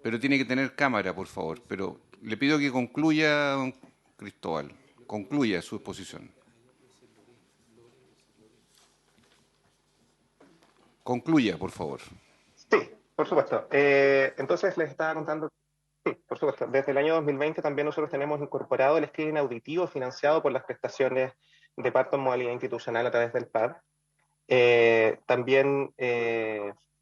pero tiene que tener cámara, por favor. Pero le pido que concluya, don Cristóbal. Concluya su exposición. Concluya, por favor. Sí, por supuesto. Entonces les estaba contando. Sí, por supuesto. Desde el año 2020 también nosotros tenemos incorporado el screening auditivo financiado por las prestaciones de parto en modalidad institucional a través del PAD. También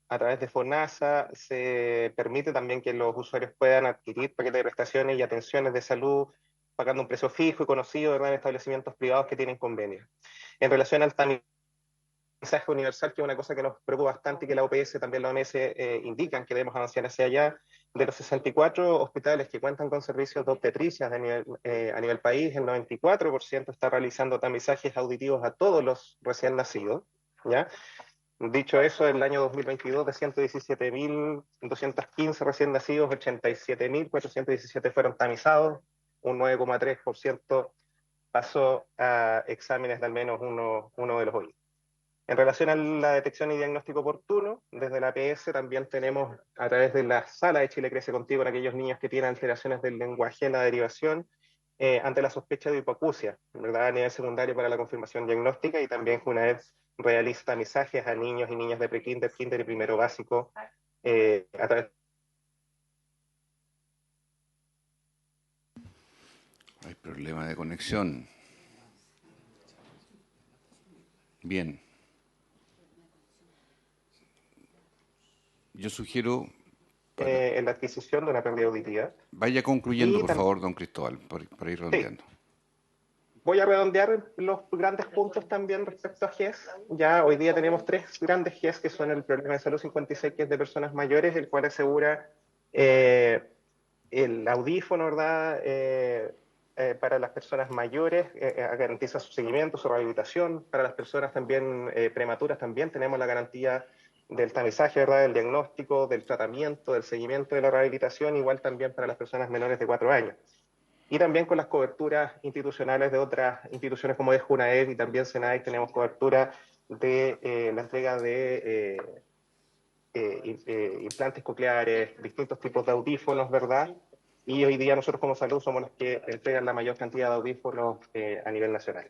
a través de FONASA se permite también que los usuarios puedan adquirir paquetes de prestaciones y atenciones de salud pagando un precio fijo y conocido, ¿verdad?, en establecimientos privados que tienen convenios. En relación al tamizaje universal, que es una cosa que nos preocupa bastante y que la OPS, también la OMS indican que debemos avanzar hacia allá, de los 64 hospitales que cuentan con servicios de obstetricia a nivel país, el 94% está realizando tamizajes auditivos a todos los recién nacidos, ¿ya? Dicho eso, en el año 2022 de 117.215 recién nacidos, 87.417 fueron tamizados, un 9,3% pasó a exámenes de al menos uno de los oídos. En relación a la detección y diagnóstico oportuno, desde la APS también tenemos a través de la sala de Chile Crece Contigo en aquellos niños que tienen alteraciones del lenguaje en la derivación, ante la sospecha de hipoacusia, ¿verdad?, a nivel secundario para la confirmación diagnóstica, y también UNAED realiza tamizajes a niños y niñas de prekinder, kinder y primero básico a través. Hay problema de conexión. Bien. Yo sugiero... en la adquisición de una pérdida auditiva. Vaya concluyendo, Y por favor, don Cristóbal, para ir redondeando. Sí. Voy a redondear los grandes puntos también respecto a GES. Ya hoy día tenemos 3 grandes GES, que son el problema de salud 56, que es de personas mayores, el cual asegura el audífono, ¿verdad?, para las personas mayores, garantiza su seguimiento, su rehabilitación. Para las personas también prematuras también tenemos la garantía del tamizaje, ¿verdad?, del diagnóstico, del tratamiento, del seguimiento de la rehabilitación, igual también para las personas menores de 4 años. Y también con las coberturas institucionales de otras instituciones como es UNAED y también SENAIC tenemos cobertura de la entrega de implantes cocleares, distintos tipos de audífonos, ¿verdad? Y hoy día nosotros como salud somos los que entregan la mayor cantidad de audífonos a nivel nacional.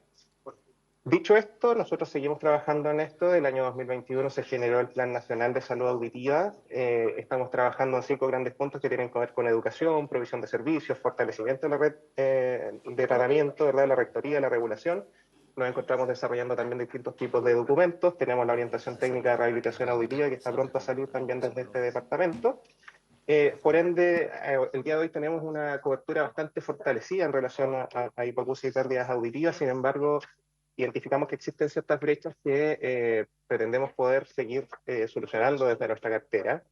Dicho esto, nosotros seguimos trabajando en esto. El año 2021 se generó el Plan Nacional de Salud Auditiva. Estamos trabajando en 5 grandes puntos que tienen que ver con educación, provisión de servicios, fortalecimiento de la red de tratamiento, ¿verdad?, la rectoría, la regulación. Nos encontramos desarrollando también distintos tipos de documentos. Tenemos la orientación técnica de rehabilitación auditiva, que está pronto a salir también desde este departamento. Por ende, el día de hoy tenemos una cobertura bastante fortalecida en relación a hipoacusia y pérdidas auditivas. Sin embargo, identificamos que existen ciertas brechas que pretendemos poder seguir solucionando desde nuestra cartera,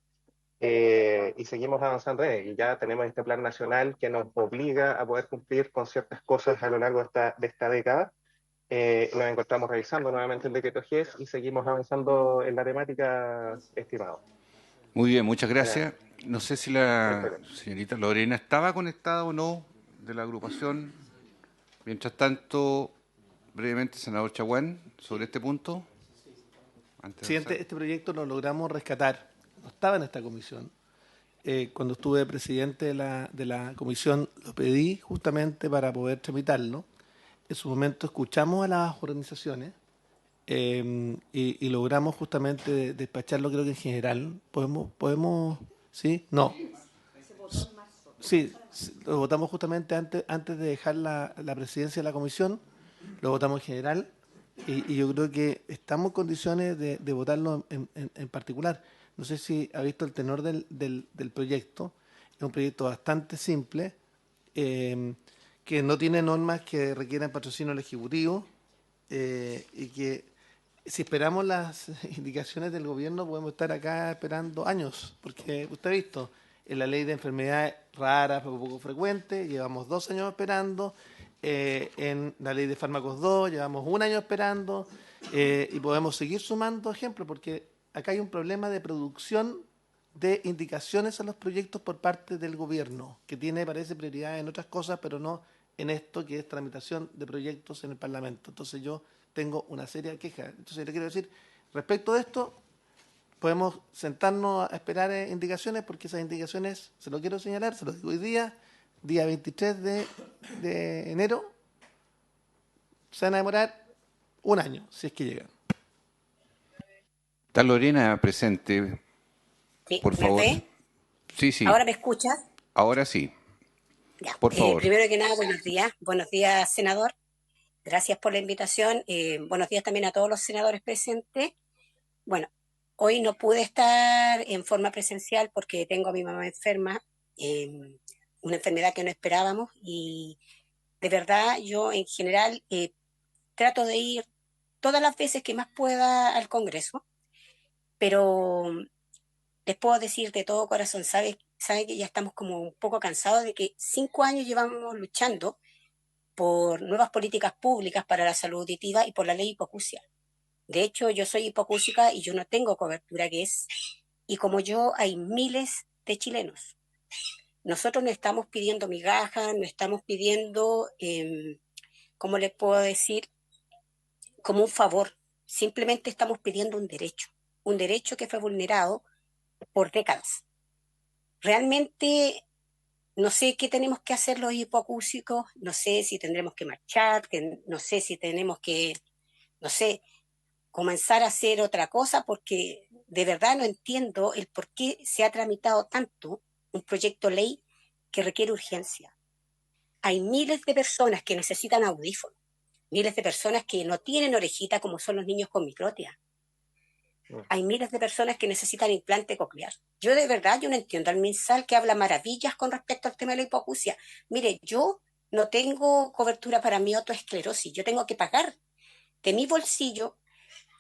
y seguimos avanzando en ello. Y ya tenemos este plan nacional que nos obliga a poder cumplir con ciertas cosas a lo largo de esta década. Nos encontramos revisando nuevamente el decreto GES y seguimos avanzando en la temática, estimado. Muy bien, muchas gracias. No sé si la señorita Lorena estaba conectada o no de la agrupación. Mientras tanto, brevemente, senador Chaguán, sobre este punto. Presidente, este proyecto lo logramos rescatar. No estaba en esta comisión. Cuando estuve presidente de la comisión, lo pedí justamente para poder tramitarlo. En su momento escuchamos a las organizaciones y logramos justamente despacharlo, creo que en general. ¿Podemos? ¿Sí? No. Sí, lo votamos justamente antes de dejar la presidencia de la comisión, lo votamos en general y yo creo que estamos en condiciones de votarlo en particular. No sé si ha visto el tenor del proyecto. Es un proyecto bastante simple, que no tiene normas que requieran patrocinio del Ejecutivo, y que si esperamos las indicaciones del gobierno podemos estar acá esperando años, porque usted ha visto, en la ley de enfermedades raras pero poco frecuentes, llevamos 2 años esperando, en la ley de fármacos 2, llevamos 1 año esperando, y podemos seguir sumando ejemplos, porque acá hay un problema de producción de indicaciones a los proyectos por parte del gobierno, que tiene, parece, prioridad en otras cosas, pero no en esto que es tramitación de proyectos en el Parlamento. Entonces yo tengo una seria queja. Entonces le quiero decir, respecto de esto, podemos sentarnos a esperar indicaciones, porque esas indicaciones, se lo quiero señalar, se lo digo hoy día 23 de enero, se van a demorar 1 año, si es que llegan. Está Lorena presente, Sí, por favor. ve? Sí, sí, ¿Ahora me escuchas? ahora sí, Ya. por favor. Primero que nada, buenos días, senador. Gracias por la invitación. Buenos días también a todos los senadores presentes. Bueno, hoy no pude estar en forma presencial porque tengo a mi mamá enferma, una enfermedad que no esperábamos, y de verdad yo en general trato de ir todas las veces que más pueda al Congreso, pero les puedo decir de todo corazón, sabe que ya estamos como un poco cansados de que 5 años llevamos luchando por nuevas políticas públicas para la salud auditiva y por la ley hipoacusia. De hecho, yo soy hipoacúsica y yo no tengo cobertura y como yo hay miles de chilenos. Nosotros no estamos pidiendo migajas, no estamos pidiendo, ¿cómo les puedo decir? Como un favor. Simplemente estamos pidiendo un derecho que fue vulnerado por décadas. Realmente no sé qué tenemos que hacer los hipoacúsicos, no sé si tendremos que marchar, no sé si tenemos que, no sé, comenzar a hacer otra cosa, porque de verdad no entiendo el por qué se ha tramitado tanto un proyecto de ley que requiere urgencia. Hay miles de personas que necesitan audífonos, miles de personas que no tienen orejita como son los niños con microtia. Hay miles de personas que necesitan implante coclear. Yo de verdad, yo no entiendo al MinSal que habla maravillas con respecto al tema de la hipoacusia. Mire, yo no tengo cobertura para mi autoesclerosis, yo tengo que pagar de mi bolsillo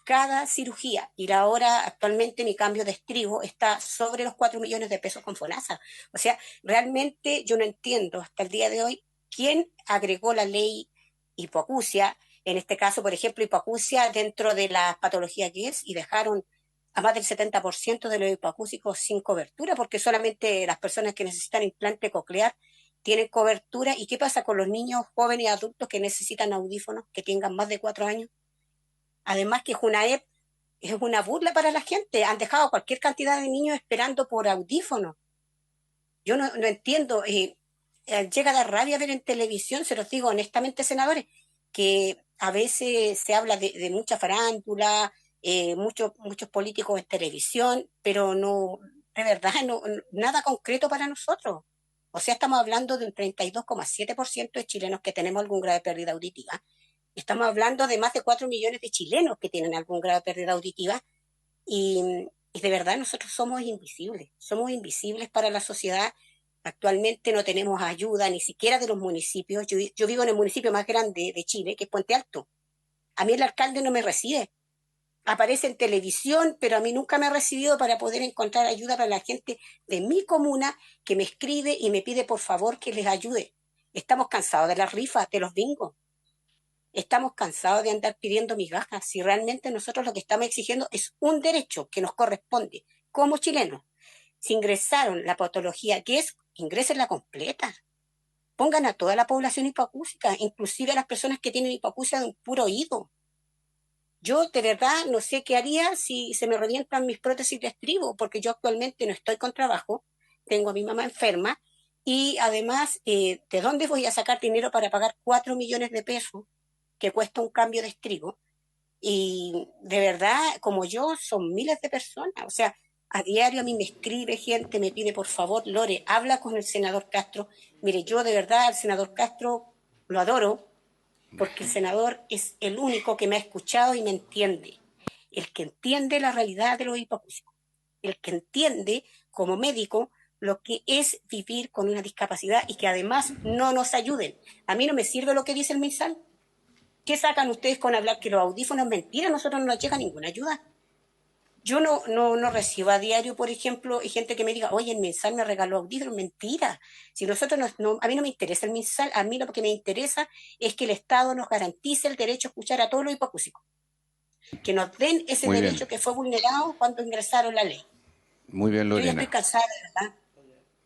cada cirugía, y ahora actualmente mi cambio de estribo está sobre los 4 millones de pesos con FONASA. O sea, realmente yo no entiendo hasta el día de hoy quién agregó la ley hipoacusia, en este caso, por ejemplo, hipoacusia dentro de la patología que es, y dejaron a más del 70% de los hipoacúsicos sin cobertura, porque solamente las personas que necesitan implante coclear tienen cobertura. ¿Y qué pasa con los niños, jóvenes y adultos que necesitan audífonos, que tengan más de 4 años? Además que Junaep es una burla para la gente. Han dejado cualquier cantidad de niños esperando por audífonos. Yo no entiendo. Llega a dar rabia ver en televisión, se los digo honestamente, senadores, que a veces se habla de mucha farándula, muchos políticos en televisión, pero no, de verdad, nada concreto para nosotros. O sea, estamos hablando de un 32,7% de chilenos que tenemos algún grado de pérdida auditiva. Estamos hablando de más de 4 millones de chilenos que tienen algún grado de pérdida auditiva, y de verdad nosotros somos invisibles para la sociedad. Actualmente no tenemos ayuda ni siquiera de los municipios. Yo vivo en el municipio más grande de Chile, que es Puente Alto. A mí el alcalde no me recibe. Aparece en televisión, pero a mí nunca me ha recibido para poder encontrar ayuda para la gente de mi comuna, que me escribe y me pide por favor que les ayude. Estamos cansados de las rifas, de los bingos. Estamos cansados de andar pidiendo migajas. Si realmente nosotros lo que estamos exigiendo es un derecho que nos corresponde como chilenos. Si ingresaron la patología que es, ingrésenla completa. Pongan a toda la población hipoacúsica, inclusive a las personas que tienen hipoacusia de un puro oído. Yo de verdad no sé qué haría si se me revientan mis prótesis de estribo, porque yo actualmente no estoy con trabajo, tengo a mi mamá enferma, y además, ¿de dónde voy a sacar dinero para pagar 4 millones de pesos que cuesta un cambio de estribo? Y de verdad, como yo, son miles de personas. O sea, a diario a mí me escribe gente, me pide por favor, Lore, habla con el senador Castro. Mire, yo de verdad al senador Castro lo adoro, porque el senador es el único que me ha escuchado y me entiende. El que entiende la realidad de los hipoacúsicos. El que entiende como médico lo que es vivir con una discapacidad y que además no nos ayuden. A mí no me sirve lo que dice el MinSal. ¿Qué sacan ustedes con hablar que los audífonos es mentira? A nosotros no nos llega ninguna ayuda. Yo no recibo a diario, por ejemplo, hay gente que me diga, oye, el MinSal me regaló audífonos. Mentira. Si nosotros a mí no me interesa el MinSal, a mí lo que me interesa es que el Estado nos garantice el derecho a escuchar a todos los hipacúsicos, que nos den ese Muy bien, derecho que fue vulnerado cuando ingresaron la ley. muy bien, Yo ya estoy Lorena. cansada, de verdad.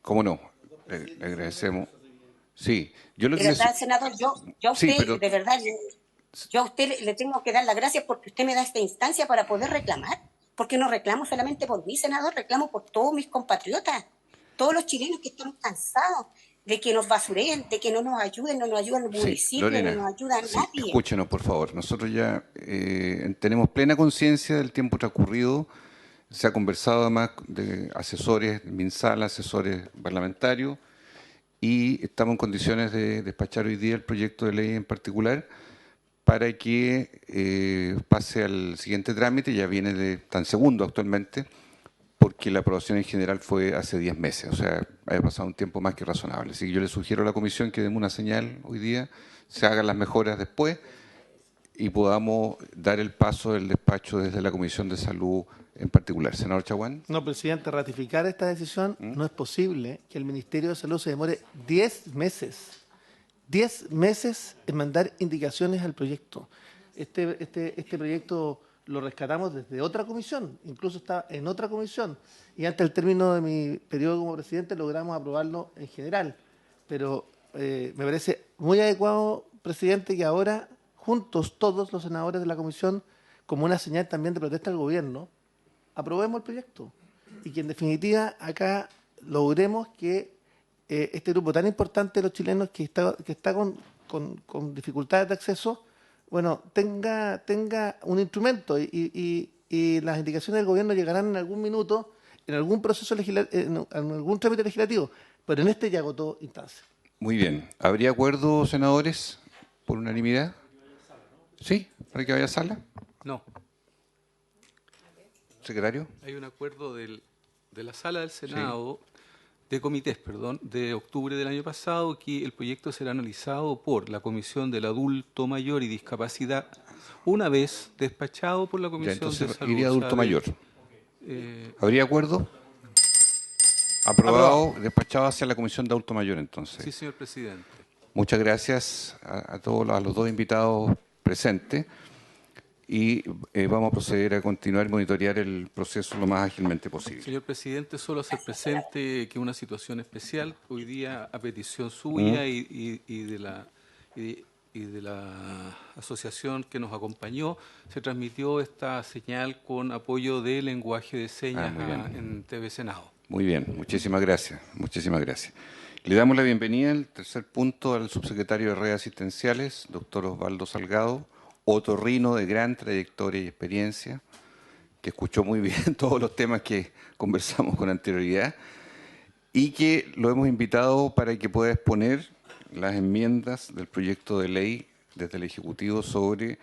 ¿Cómo no? Le agradecemos. Sí, yo lo De que verdad, senador, yo a sí, usted, pero de verdad, yo a usted le tengo que dar las gracias porque usted me da esta instancia para poder reclamar. Porque no reclamo solamente por mí, senador, reclamo por todos mis compatriotas, todos los chilenos que estamos cansados de que nos basureen, de que no nos ayudan los sí, municipios, no Lorena, nos ayuda sí, nadie. escúchenos, por favor. Nosotros ya tenemos plena conciencia del tiempo transcurrido. Se ha conversado además de asesores, MinSal, asesores parlamentarios, y estamos en condiciones de despachar hoy día el proyecto de ley en particular para que pase al siguiente trámite. Ya viene está en segundo actualmente, porque la aprobación en general fue hace 10 meses, o sea, haya pasado un tiempo más que razonable. Así que yo le sugiero a la comisión que demos una señal hoy día, se hagan las mejoras después y podamos dar el paso del despacho desde la Comisión de Salud en particular. Senador Chaguán. No, presidente, ratificar esta decisión no es posible que el Ministerio de Salud se demore 10 meses. 10 meses en mandar indicaciones al proyecto. Este proyecto lo rescatamos desde otra comisión, incluso está en otra comisión, y antes del término de mi periodo como presidente logramos aprobarlo en general. Pero me parece muy adecuado, presidente, que ahora, juntos todos los senadores de la comisión, como una señal también de protesta al gobierno, aprobemos el proyecto y que en definitiva acá logremos que este grupo tan importante de los chilenos que está con dificultades de acceso, bueno, tenga un instrumento y las indicaciones del gobierno llegarán en algún minuto, en algún proceso en algún trámite legislativo, pero en este ya agotó instancia. Muy bien. ¿Habría acuerdo, senadores, por unanimidad? ¿Sí? ¿Para que vaya a sala? No. ¿Secretario? Hay un acuerdo de la Sala del Senado, de comités, perdón, de octubre del año pasado, que el proyecto será analizado por la Comisión del Adulto Mayor y Discapacidad una vez despachado por la Ya, Comisión entonces de Salud. iría adulto mayor. Eh, ¿Habría acuerdo? Aprobado, despachado hacia la Comisión de Adulto Mayor, entonces. sí, señor presidente. Muchas gracias a los dos invitados presentes y vamos a proceder a continuar y monitorear el proceso lo más ágilmente posible. Señor presidente, solo hacer presente que una situación especial hoy día a petición suya y de la asociación que nos acompañó, se transmitió esta señal con apoyo de lenguaje de señas en TV Senado. Muy bien, muchísimas gracias, muchísimas gracias. Le damos la bienvenida al tercer punto al subsecretario de Redes Asistenciales, doctor Osvaldo Salgado, otorrino de gran trayectoria y experiencia, que escuchó muy bien todos los temas que conversamos con anterioridad y que lo hemos invitado para que pueda exponer las enmiendas del proyecto de ley desde el Ejecutivo sobre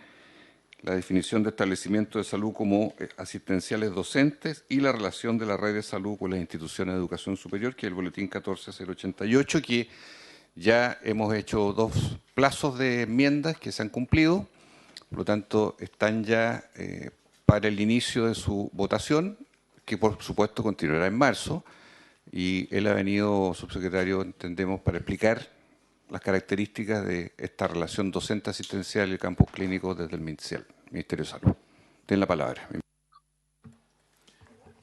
la definición de establecimientos de salud como asistenciales docentes y la relación de la red de salud con las instituciones de educación superior, que es el boletín 14088, que ya hemos hecho 2 plazos de enmiendas que se han cumplido, por lo tanto están ya para el inicio de su votación, que por supuesto continuará en marzo, y él ha venido, subsecretario, entendemos, para explicar las características de esta relación docente asistencial y campus clínico desde el Ministerio de Salud. Tiene la palabra.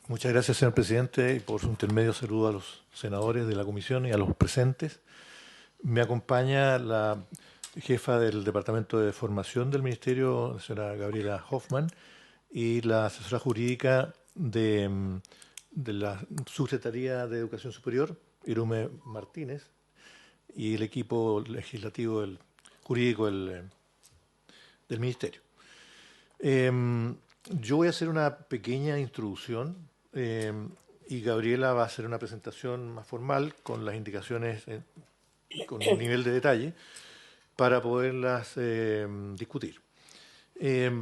Muchas gracias, señor presidente, y por su intermedio saludo a los senadores de la comisión y a los presentes. Me acompaña la jefa del Departamento de Formación del Ministerio, la señora Gabriela Hoffman, y la asesora jurídica de la Subsecretaría de Educación Superior, Irume Martínez, y el equipo legislativo, jurídico del Ministerio. Yo voy a hacer una pequeña introducción y Gabriela va a hacer una presentación más formal con las indicaciones con un nivel de detalle para poderlas discutir. Este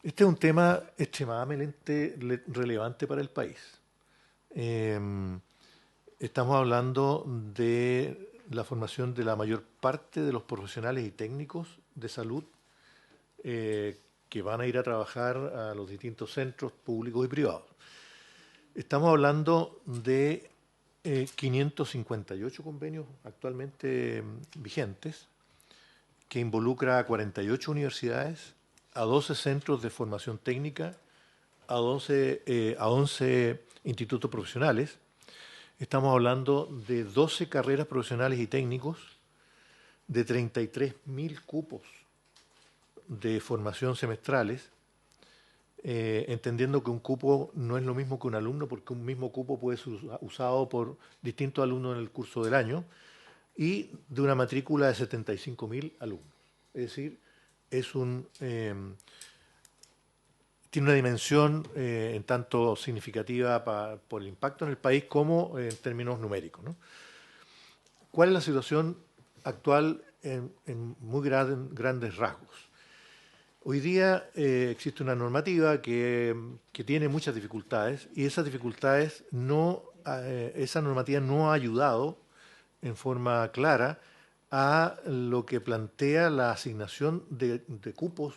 es un tema extremadamente relevante para el país. Estamos hablando de la formación de la mayor parte de los profesionales y técnicos de salud que van a ir a trabajar a los distintos centros públicos y privados. Estamos hablando de 558 convenios actualmente vigentes, que involucra a 48 universidades, a 12 centros de formación técnica, a 11 institutos profesionales. Estamos hablando de 12 carreras profesionales y técnicos, de 33.000 cupos de formación semestrales, entendiendo que un cupo no es lo mismo que un alumno, porque un mismo cupo puede ser usado por distintos alumnos en el curso del año, y de una matrícula de 75.000 alumnos. Es decir, tiene una dimensión en tanto significativa por el impacto en el país como en términos numéricos, ¿no? ¿Cuál es la situación actual en muy grandes rasgos? Hoy día existe una normativa que tiene muchas dificultades, y esas dificultades esa normativa no ha ayudado en forma clara a lo que plantea la asignación de cupos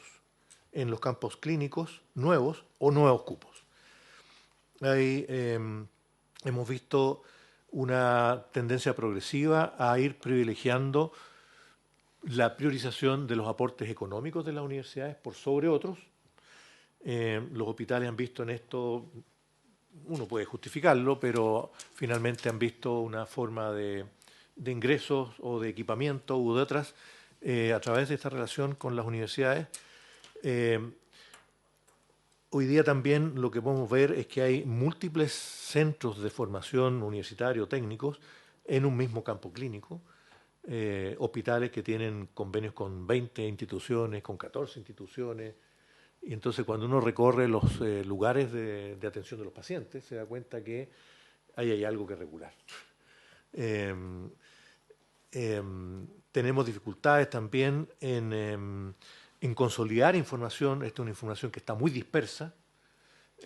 en los campos clínicos nuevos o nuevos cupos. Ahí hemos visto una tendencia progresiva a ir privilegiando la priorización de los aportes económicos de las universidades por sobre otros. Los hospitales han visto en esto, uno puede justificarlo, pero finalmente han visto una forma de ingresos o de equipamiento u de otras a través de esta relación con las universidades. Hoy día también lo que podemos ver es que hay múltiples centros de formación universitario técnicos en un mismo campo clínico, hospitales que tienen convenios con 20 instituciones, con 14 instituciones, y entonces cuando uno recorre los lugares de atención de los pacientes se da cuenta que ahí hay algo que regular. Tenemos dificultades también en consolidar información. Esta es una información que está muy dispersa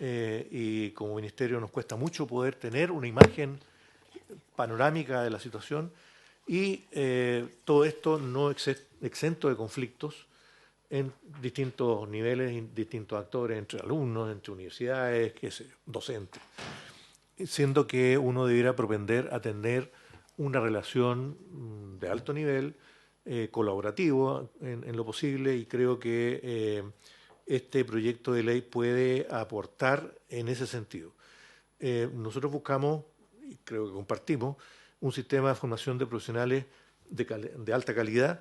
y como ministerio nos cuesta mucho poder tener una imagen panorámica de la situación, y todo esto no exento de conflictos en distintos niveles, distintos actores, entre alumnos, entre universidades, docentes, siendo que uno debiera propender a tener una relación de alto nivel, colaborativo en lo posible, y creo que este proyecto de ley puede aportar en ese sentido. Nosotros buscamos, y creo que compartimos, un sistema de formación de profesionales de alta calidad,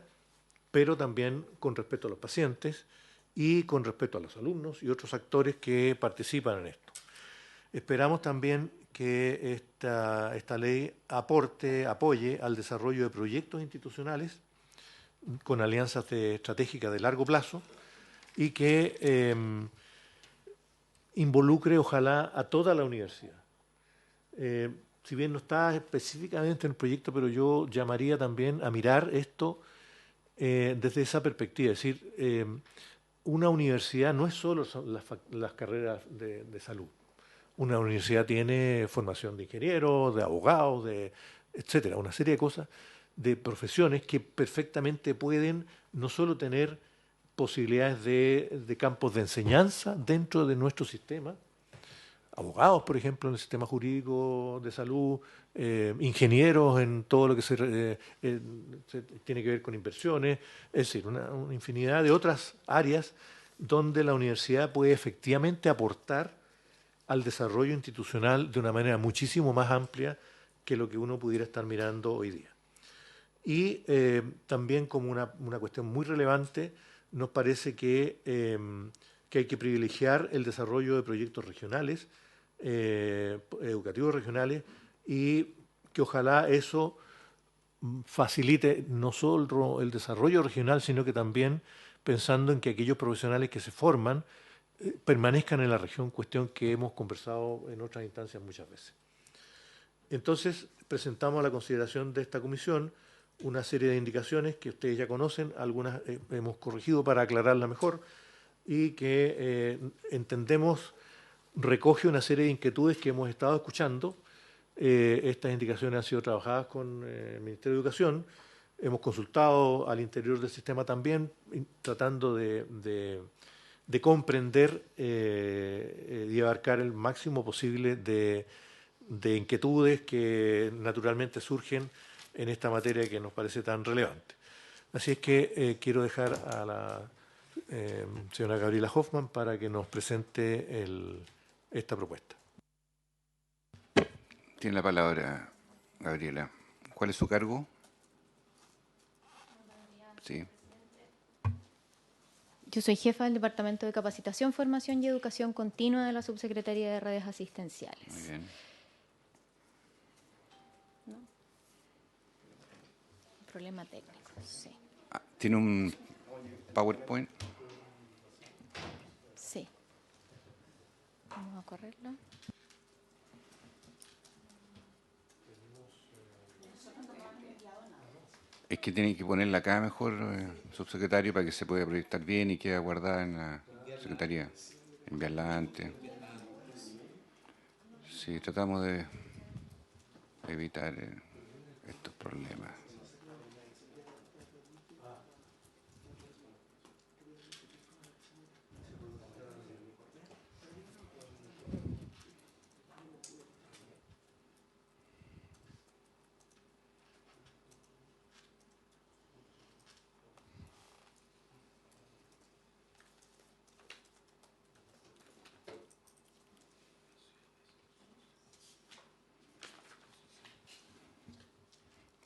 pero también con respeto a los pacientes y con respeto a los alumnos y otros actores que participan en esto. Esperamos también que esta ley apoye al desarrollo de proyectos institucionales con alianzas estratégicas de largo plazo, y que involucre, ojalá, a toda la universidad. Si bien no está específicamente en el proyecto, pero yo llamaría también a mirar esto desde esa perspectiva. Es decir, una universidad no es solo las carreras de salud. Una universidad tiene formación de ingenieros, de abogados, etcétera, una serie de cosas, de profesiones que perfectamente pueden no solo tener posibilidades de campos de enseñanza dentro de nuestro sistema, abogados, por ejemplo, en el sistema jurídico de salud, ingenieros en todo lo que se tiene que ver con inversiones, es decir, una infinidad de otras áreas donde la universidad puede efectivamente aportar al desarrollo institucional de una manera muchísimo más amplia que lo que uno pudiera estar mirando hoy día. Y también, como una cuestión muy relevante, nos parece que hay que privilegiar el desarrollo de proyectos regionales, educativos regionales, y que ojalá eso facilite no solo el desarrollo regional, sino que también pensando en que aquellos profesionales que se forman permanezcan en la región, cuestión que hemos conversado en otras instancias muchas veces. Entonces, presentamos a la consideración de esta comisión una serie de indicaciones que ustedes ya conocen, algunas hemos corregido para aclararla mejor, y que entendemos recoge una serie de inquietudes que hemos estado escuchando. Estas indicaciones han sido trabajadas con el Ministerio de Educación, hemos consultado al interior del sistema también, tratando de de comprender y abarcar el máximo posible de inquietudes que naturalmente surgen en esta materia que nos parece tan relevante. Así es que quiero dejar a la señora Gabriela Hoffman para que nos presente esta propuesta. Tiene la palabra, Gabriela. ¿Cuál es su cargo? Sí. Yo soy jefa del Departamento de Capacitación, Formación y Educación Continua de la Subsecretaría de Redes Asistenciales. Muy bien. ¿No? Un problema técnico, sí. ¿Tiene un PowerPoint? Sí. Vamos a correrlo. Es que tiene que ponerla acá mejor, subsecretario, para que se pueda proyectar bien y quede guardada en la secretaría. Enviarla antes. Sí, tratamos de evitar estos problemas.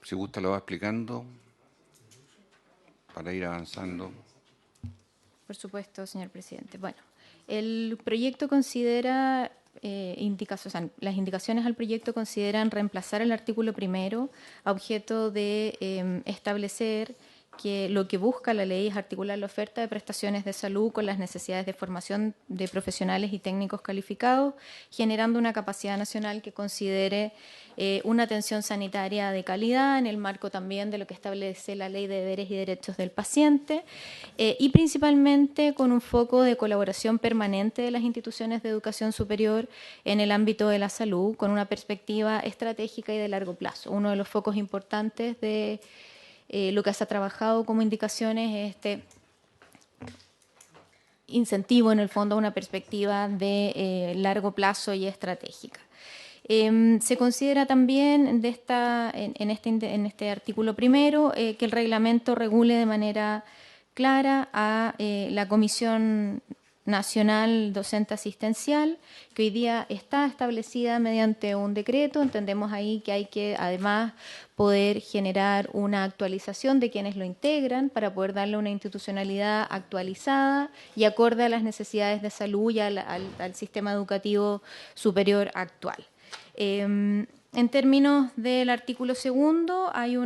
Si gusta lo va explicando para ir avanzando. Por supuesto, señor presidente. Bueno, el proyecto considera, las indicaciones al proyecto consideran reemplazar el artículo primero a objeto de establecer que lo que busca la ley es articular la oferta de prestaciones de salud con las necesidades de formación de profesionales y técnicos calificados, generando una capacidad nacional que considere una atención sanitaria de calidad en el marco también de lo que establece la Ley de Deberes y Derechos del Paciente y principalmente con un foco de colaboración permanente de las instituciones de educación superior en el ámbito de la salud, con una perspectiva estratégica y de largo plazo. Uno de los focos importantes de lo que se ha trabajado como indicaciones es este incentivo, en el fondo, a una perspectiva de largo plazo y estratégica. Se considera también en este artículo primero que el reglamento regule de manera clara a la Comisión Nacional Docente Asistencial, que hoy día está establecida mediante un decreto. Entendemos ahí que hay que además poder generar una actualización de quienes lo integran para poder darle una institucionalidad actualizada y acorde a las necesidades de salud y al sistema educativo superior actual. En términos del artículo segundo, hay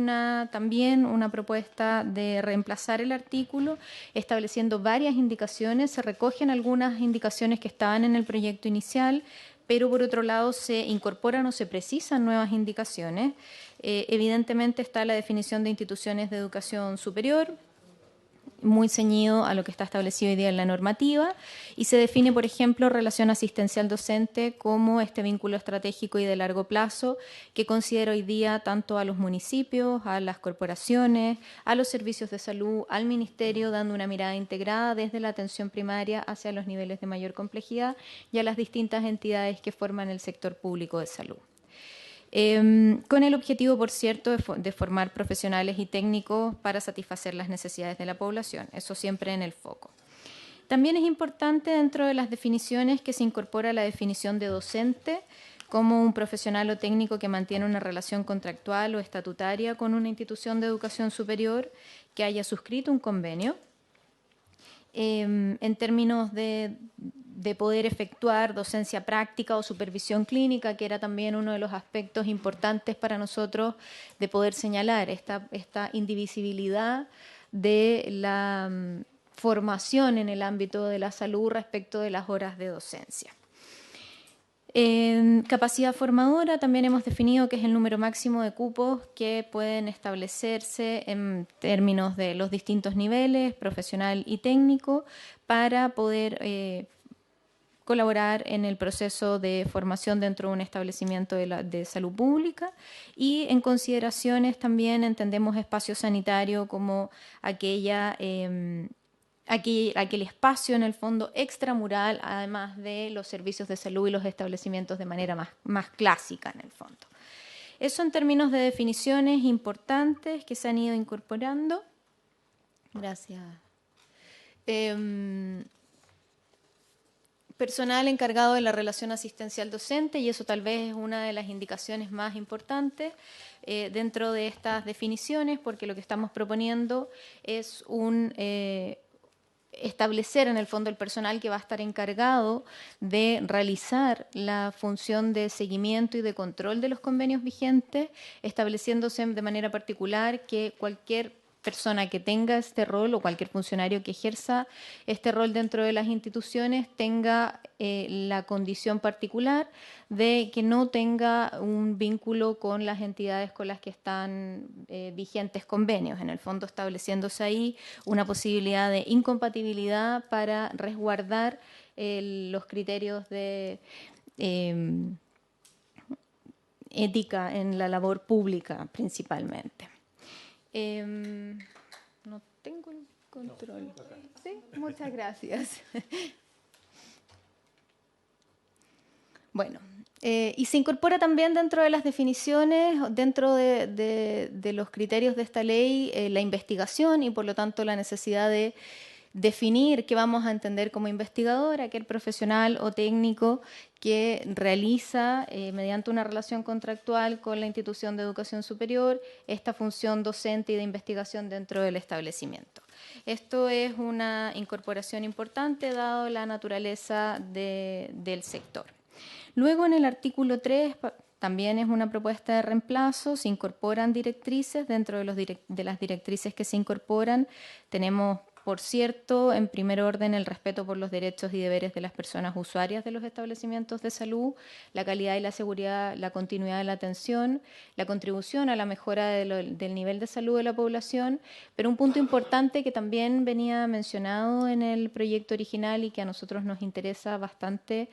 también una propuesta de reemplazar el artículo estableciendo varias indicaciones. Se recogen algunas indicaciones que estaban en el proyecto inicial, pero por otro lado se incorporan o se precisan nuevas indicaciones. Evidentemente está la definición de instituciones de educación superior, muy ceñido a lo que está establecido hoy día en la normativa, y se define, por ejemplo, relación asistencial docente como este vínculo estratégico y de largo plazo que considera hoy día tanto a los municipios, a las corporaciones, a los servicios de salud, al ministerio, dando una mirada integrada desde la atención primaria hacia los niveles de mayor complejidad y a las distintas entidades que forman el sector público de salud. Con el objetivo, por cierto, de formar profesionales y técnicos para satisfacer las necesidades de la población, eso siempre en el foco. También es importante dentro de las definiciones que se incorpora la definición de docente como un profesional o técnico que mantiene una relación contractual o estatutaria con una institución de educación superior que haya suscrito un convenio. En términos de poder efectuar docencia práctica o supervisión clínica, que era también uno de los aspectos importantes para nosotros de poder señalar esta indivisibilidad de la formación en el ámbito de la salud respecto de las horas de docencia. En capacidad formadora también hemos definido que es el número máximo de cupos que pueden establecerse en términos de los distintos niveles, profesional y técnico, para poder colaborar en el proceso de formación dentro de un establecimiento de salud pública. Y en consideraciones también entendemos espacio sanitario como aquella aquel espacio en el fondo extramural, además de los servicios de salud y los establecimientos de manera más clásica en el fondo. Eso en términos de definiciones importantes que se han ido incorporando. Gracias. Personal encargado de la relación asistencial docente, y eso tal vez es una de las indicaciones más importantes dentro de estas definiciones, porque lo que estamos proponiendo es establecer en el fondo el personal que va a estar encargado de realizar la función de seguimiento y de control de los convenios vigentes, estableciéndose de manera particular que cualquier persona que tenga este rol o cualquier funcionario que ejerza este rol dentro de las instituciones tenga la condición particular de que no tenga un vínculo con las entidades con las que están vigentes convenios, en el fondo estableciéndose ahí una posibilidad de incompatibilidad para resguardar los criterios de ética en la labor pública principalmente. No tengo el control. Sí, muchas gracias. Bueno, y se incorpora también dentro de las definiciones, dentro de los criterios de esta ley, la investigación y por lo tanto la necesidad de definir qué vamos a entender como investigador, aquel profesional o técnico que realiza mediante una relación contractual con la institución de educación superior esta función docente y de investigación dentro del establecimiento. Esto es una incorporación importante dado la naturaleza del sector. Luego en el artículo 3 también es una propuesta de reemplazo, se incorporan directrices, dentro de las directrices que se incorporan tenemos, por cierto, en primer orden, el respeto por los derechos y deberes de las personas usuarias de los establecimientos de salud, la calidad y la seguridad, la continuidad de la atención, la contribución a la mejora del nivel de salud de la población, pero un punto importante que también venía mencionado en el proyecto original y que a nosotros nos interesa bastante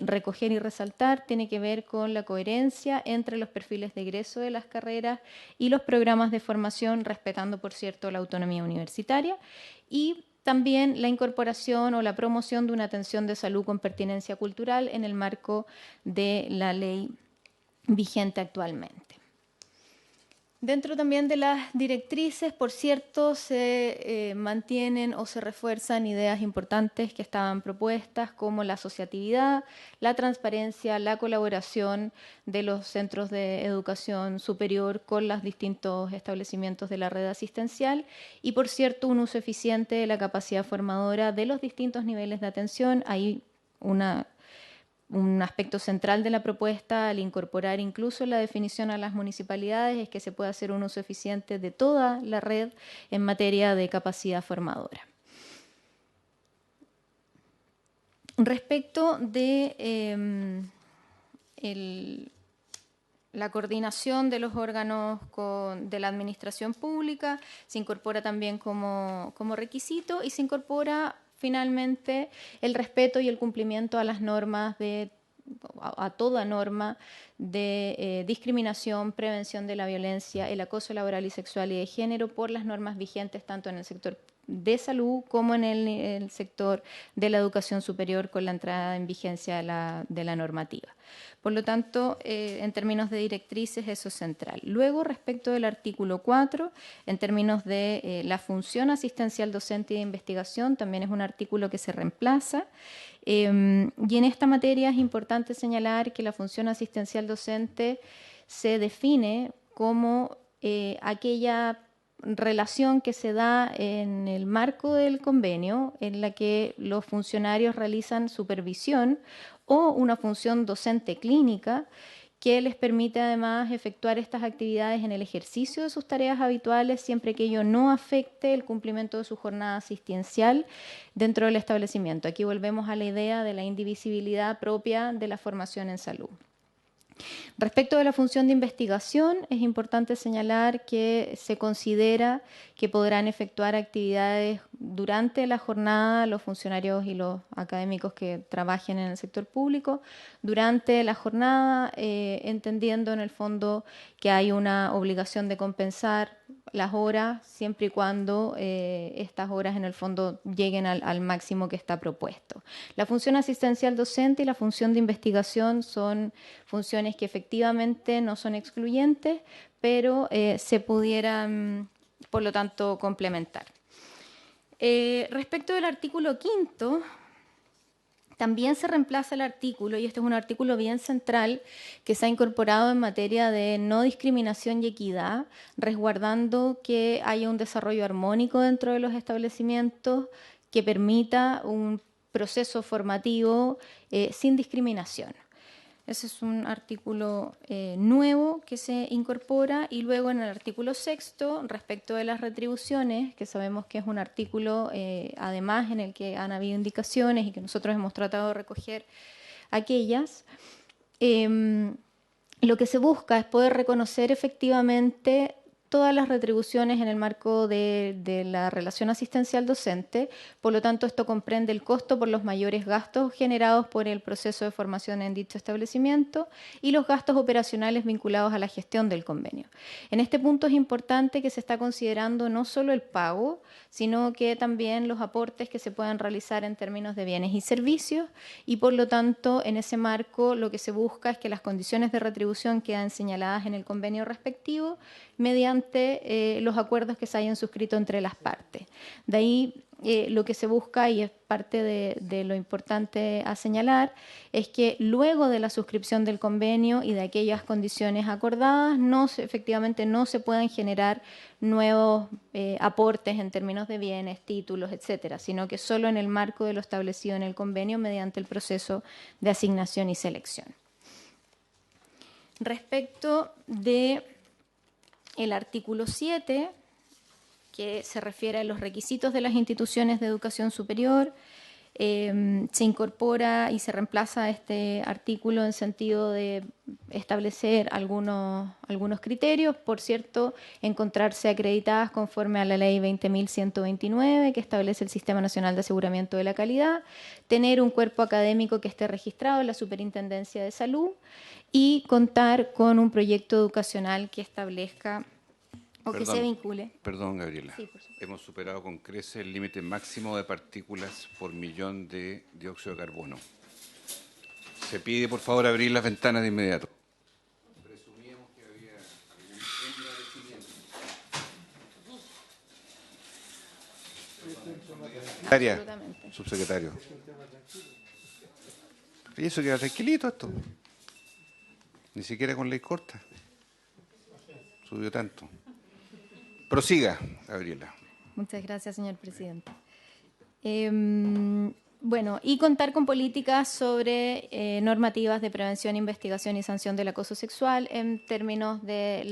recoger y resaltar, tiene que ver con la coherencia entre los perfiles de egreso de las carreras y los programas de formación, respetando, por cierto, la autonomía universitaria, y también la incorporación o la promoción de una atención de salud con pertinencia cultural en el marco de la ley vigente actualmente. Dentro también de las directrices, por cierto, se mantienen o se refuerzan ideas importantes que estaban propuestas, como la asociatividad, la transparencia, la colaboración de los centros de educación superior con los distintos establecimientos de la red asistencial y, por cierto, un uso eficiente de la capacidad formadora de los distintos niveles de atención. Hay un aspecto central de la propuesta al incorporar incluso la definición a las municipalidades es que se pueda hacer un uso eficiente de toda la red en materia de capacidad formadora. Respecto de la coordinación de los órganos de la administración pública, se incorpora también como requisito y se incorpora finalmente el respeto y el cumplimiento a las normas a toda norma de discriminación, prevención de la violencia, el acoso laboral y sexual y de género por las normas vigentes tanto en el sector de salud como en el sector de la educación superior con la entrada en vigencia de la normativa. Por lo tanto, en términos de directrices, eso es central. Luego, respecto del artículo 4, en términos de la función asistencial docente y de investigación, también es un artículo que se reemplaza. Y en esta materia es importante señalar que la función asistencial docente se define como aquella relación que se da en el marco del convenio en la que los funcionarios realizan supervisión o una función docente clínica que les permite además efectuar estas actividades en el ejercicio de sus tareas habituales siempre que ello no afecte el cumplimiento de su jornada asistencial dentro del establecimiento. Aquí volvemos a la idea de la indivisibilidad propia de la formación en salud. Respecto de la función de investigación, es importante señalar que se considera que podrán efectuar actividades durante la jornada los funcionarios y los académicos que trabajen en el sector público, durante la jornada, entendiendo en el fondo que hay una obligación de compensar las horas siempre y cuando estas horas en el fondo lleguen al máximo que está propuesto. La función asistencial docente y la función de investigación son funciones que efectivamente no son excluyentes, pero se pudieran, por lo tanto, complementar. Respecto del artículo 5º, también se reemplaza el artículo, y este es un artículo bien central que se ha incorporado en materia de no discriminación y equidad, resguardando que haya un desarrollo armónico dentro de los establecimientos que permita un proceso formativo sin discriminación. Ese es un artículo nuevo que se incorpora, y luego en el artículo 6º, respecto de las retribuciones, que sabemos que es un artículo además en el que han habido indicaciones y que nosotros hemos tratado de recoger aquellas, lo que se busca es poder reconocer efectivamente todas las retribuciones en el marco de la relación asistencial docente. Por lo tanto, esto comprende el costo por los mayores gastos generados por el proceso de formación en dicho establecimiento y los gastos operacionales vinculados a la gestión del convenio. En este punto es importante que se está considerando no solo el pago, sino que también los aportes que se puedan realizar en términos de bienes y servicios, y por lo tanto, en ese marco lo que se busca es que las condiciones de retribución quedan señaladas en el convenio respectivo mediante los acuerdos que se hayan suscrito entre las partes. De ahí lo que se busca, y es parte de lo importante a señalar, es que luego de la suscripción del convenio y de aquellas condiciones acordadas, efectivamente no se puedan generar nuevos aportes en términos de bienes, títulos, etcétera, sino que solo en el marco de lo establecido en el convenio mediante el proceso de asignación y selección. Respecto de el artículo 7, que se refiere a los requisitos de las instituciones de educación superior, se incorpora y se reemplaza este artículo en sentido de establecer algunos criterios, por cierto, encontrarse acreditadas conforme a la ley 20.129, que establece el Sistema Nacional de Aseguramiento de la Calidad, tener un cuerpo académico que esté registrado en la Superintendencia de Salud y contar con un proyecto educacional que establezca o que se vincule. Perdón, Gabriela. Sí, por supuesto. Hemos superado con creces el límite máximo de partículas por millón de dióxido de carbono. Se pide, por favor, abrir las ventanas de inmediato. Presumíamos que había algún endurecimiento. Subsecretario. Y eso queda tranquilito esto. Ni siquiera con ley corta. Subió tanto. Prosiga, Gabriela. Muchas gracias, señor presidente. Bueno, y contar con políticas sobre normativas de prevención, investigación y sanción del acoso sexual en términos de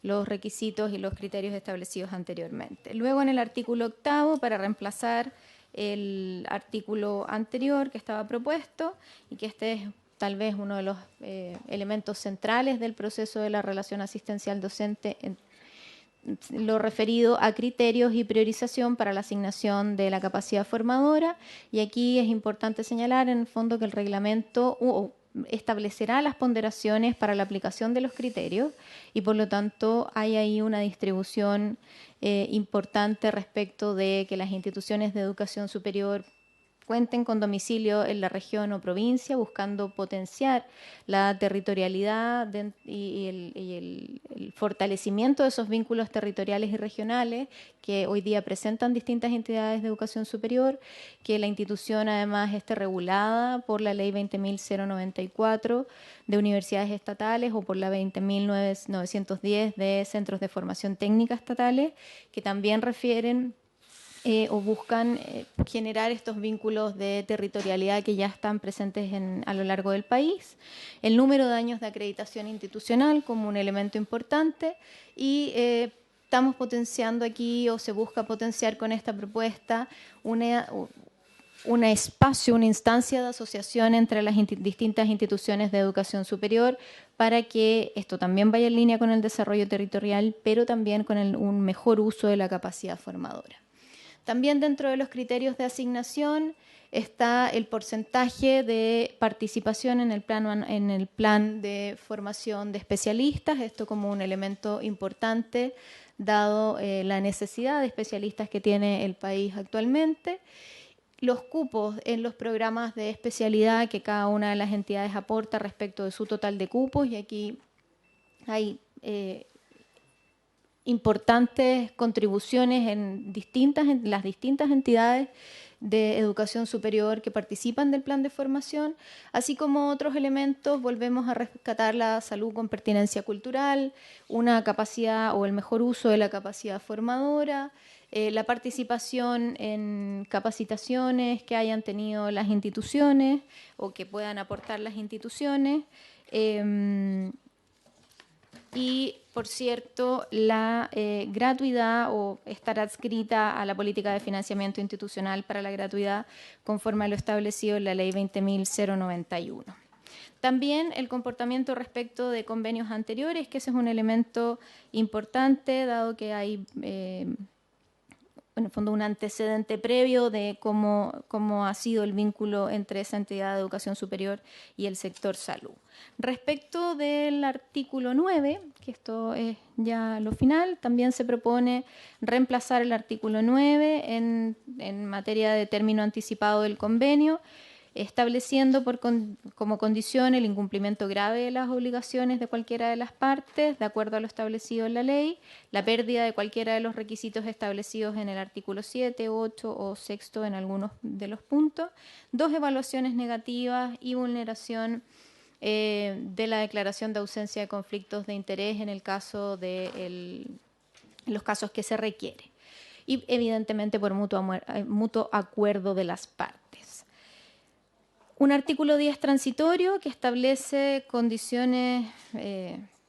los requisitos y los criterios establecidos anteriormente. Luego, en el artículo 8, para reemplazar el artículo anterior que estaba propuesto, y que este es tal vez uno de los elementos centrales del proceso de la relación asistencial docente, lo referido a criterios y priorización para la asignación de la capacidad formadora. Y aquí es importante señalar, en el fondo, que el reglamento establecerá las ponderaciones para la aplicación de los criterios, y por lo tanto hay ahí una distribución importante respecto de que las instituciones de educación superior cuenten con domicilio en la región o provincia, buscando potenciar la territorialidad y el fortalecimiento de esos vínculos territoriales y regionales que hoy día presentan distintas entidades de educación superior, que la institución además esté regulada por la ley 20.094 de universidades estatales o por la 20.910 de centros de formación técnica estatales, que también refieren o buscan generar estos vínculos de territorialidad que ya están presentes a lo largo del país. El número de años de acreditación institucional como un elemento importante, y estamos potenciando aquí, o se busca potenciar con esta propuesta, un espacio, una instancia de asociación entre las distintas instituciones de educación superior, para que esto también vaya en línea con el desarrollo territorial, pero también con un mejor uso de la capacidad formadora. También dentro de los criterios de asignación está el porcentaje de participación en el plan de formación de especialistas, esto como un elemento importante dado la necesidad de especialistas que tiene el país actualmente. Los cupos en los programas de especialidad que cada una de las entidades aporta respecto de su total de cupos, y aquí hay importantes contribuciones en las distintas entidades de educación superior que participan del plan de formación, así como otros elementos. Volvemos a rescatar la salud con pertinencia cultural, una capacidad o el mejor uso de la capacidad formadora, la participación en capacitaciones que hayan tenido las instituciones o que puedan aportar las instituciones, y, por cierto, la gratuidad o estar adscrita a la política de financiamiento institucional para la gratuidad conforme a lo establecido en la Ley 20.091. También el comportamiento respecto de convenios anteriores, que ese es un elemento importante, dado que hay en el fondo un antecedente previo de cómo ha sido el vínculo entre esa entidad de educación superior y el sector salud. Respecto del artículo 9, que esto es ya lo final, también se propone reemplazar el artículo 9 en materia de término anticipado del convenio, estableciendo como condición el incumplimiento grave de las obligaciones de cualquiera de las partes, de acuerdo a lo establecido en la ley, la pérdida de cualquiera de los requisitos establecidos en el artículo 7, 8 o 6 en algunos de los puntos, 2 evaluaciones negativas y vulneración de la declaración de ausencia de conflictos de interés en el caso de los casos que se requiere, y evidentemente por mutuo acuerdo de las partes. Un artículo 10 transitorio que establece condiciones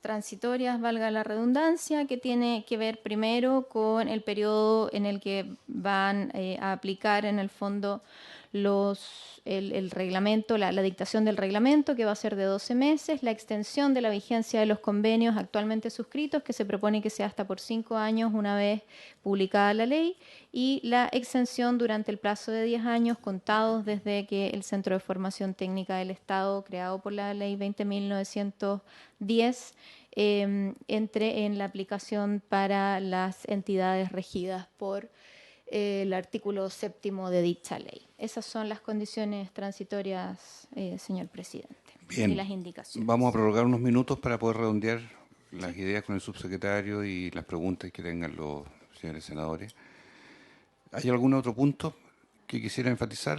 transitorias, valga la redundancia, que tiene que ver primero con el periodo en el que van a aplicar en el fondo el reglamento, la dictación del reglamento, que va a ser de 12 meses, la extensión de la vigencia de los convenios actualmente suscritos, que se propone que sea hasta por 5 años una vez publicada la ley, y la exención durante el plazo de 10 años contados desde que el Centro de Formación Técnica del Estado, creado por la ley 20.910, entre en la aplicación para las entidades regidas por el artículo 7º de dicha ley. Esas son las condiciones transitorias, señor presidente. Bien. Y las indicaciones. Vamos a prorrogar unos minutos para poder redondear las ideas con el subsecretario y las preguntas que tengan los señores senadores. ¿Hay algún otro punto que quisiera enfatizar?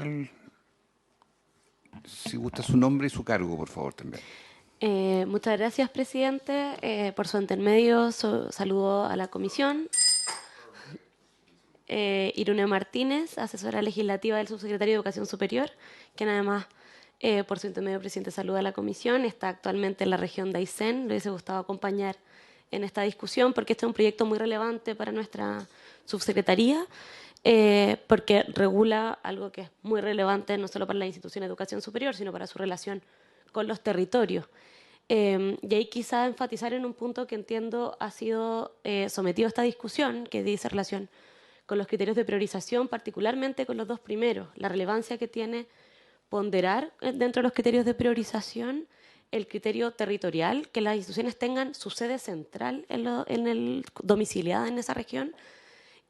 Si gusta su nombre y su cargo, por favor, también. Muchas gracias, presidente. Por su intermedio, saludo a la comisión. Irune Martínez, asesora legislativa del subsecretario de Educación Superior, quien además, por su intermedio, presidente, saluda a la comisión. Está actualmente en la región de Aysén. Le hubiese gustado acompañar en esta discusión porque este es un proyecto muy relevante para nuestra subsecretaría, porque regula algo que es muy relevante no solo para la institución de educación superior, sino para su relación con los territorios. Y ahí quizá enfatizar en un punto que entiendo ha sido sometido a esta discusión, que dice relación con los criterios de priorización, particularmente con los 2 primeros, la relevancia que tiene ponderar dentro de los criterios de priorización el criterio territorial, que las instituciones tengan su sede central domiciliada en esa región,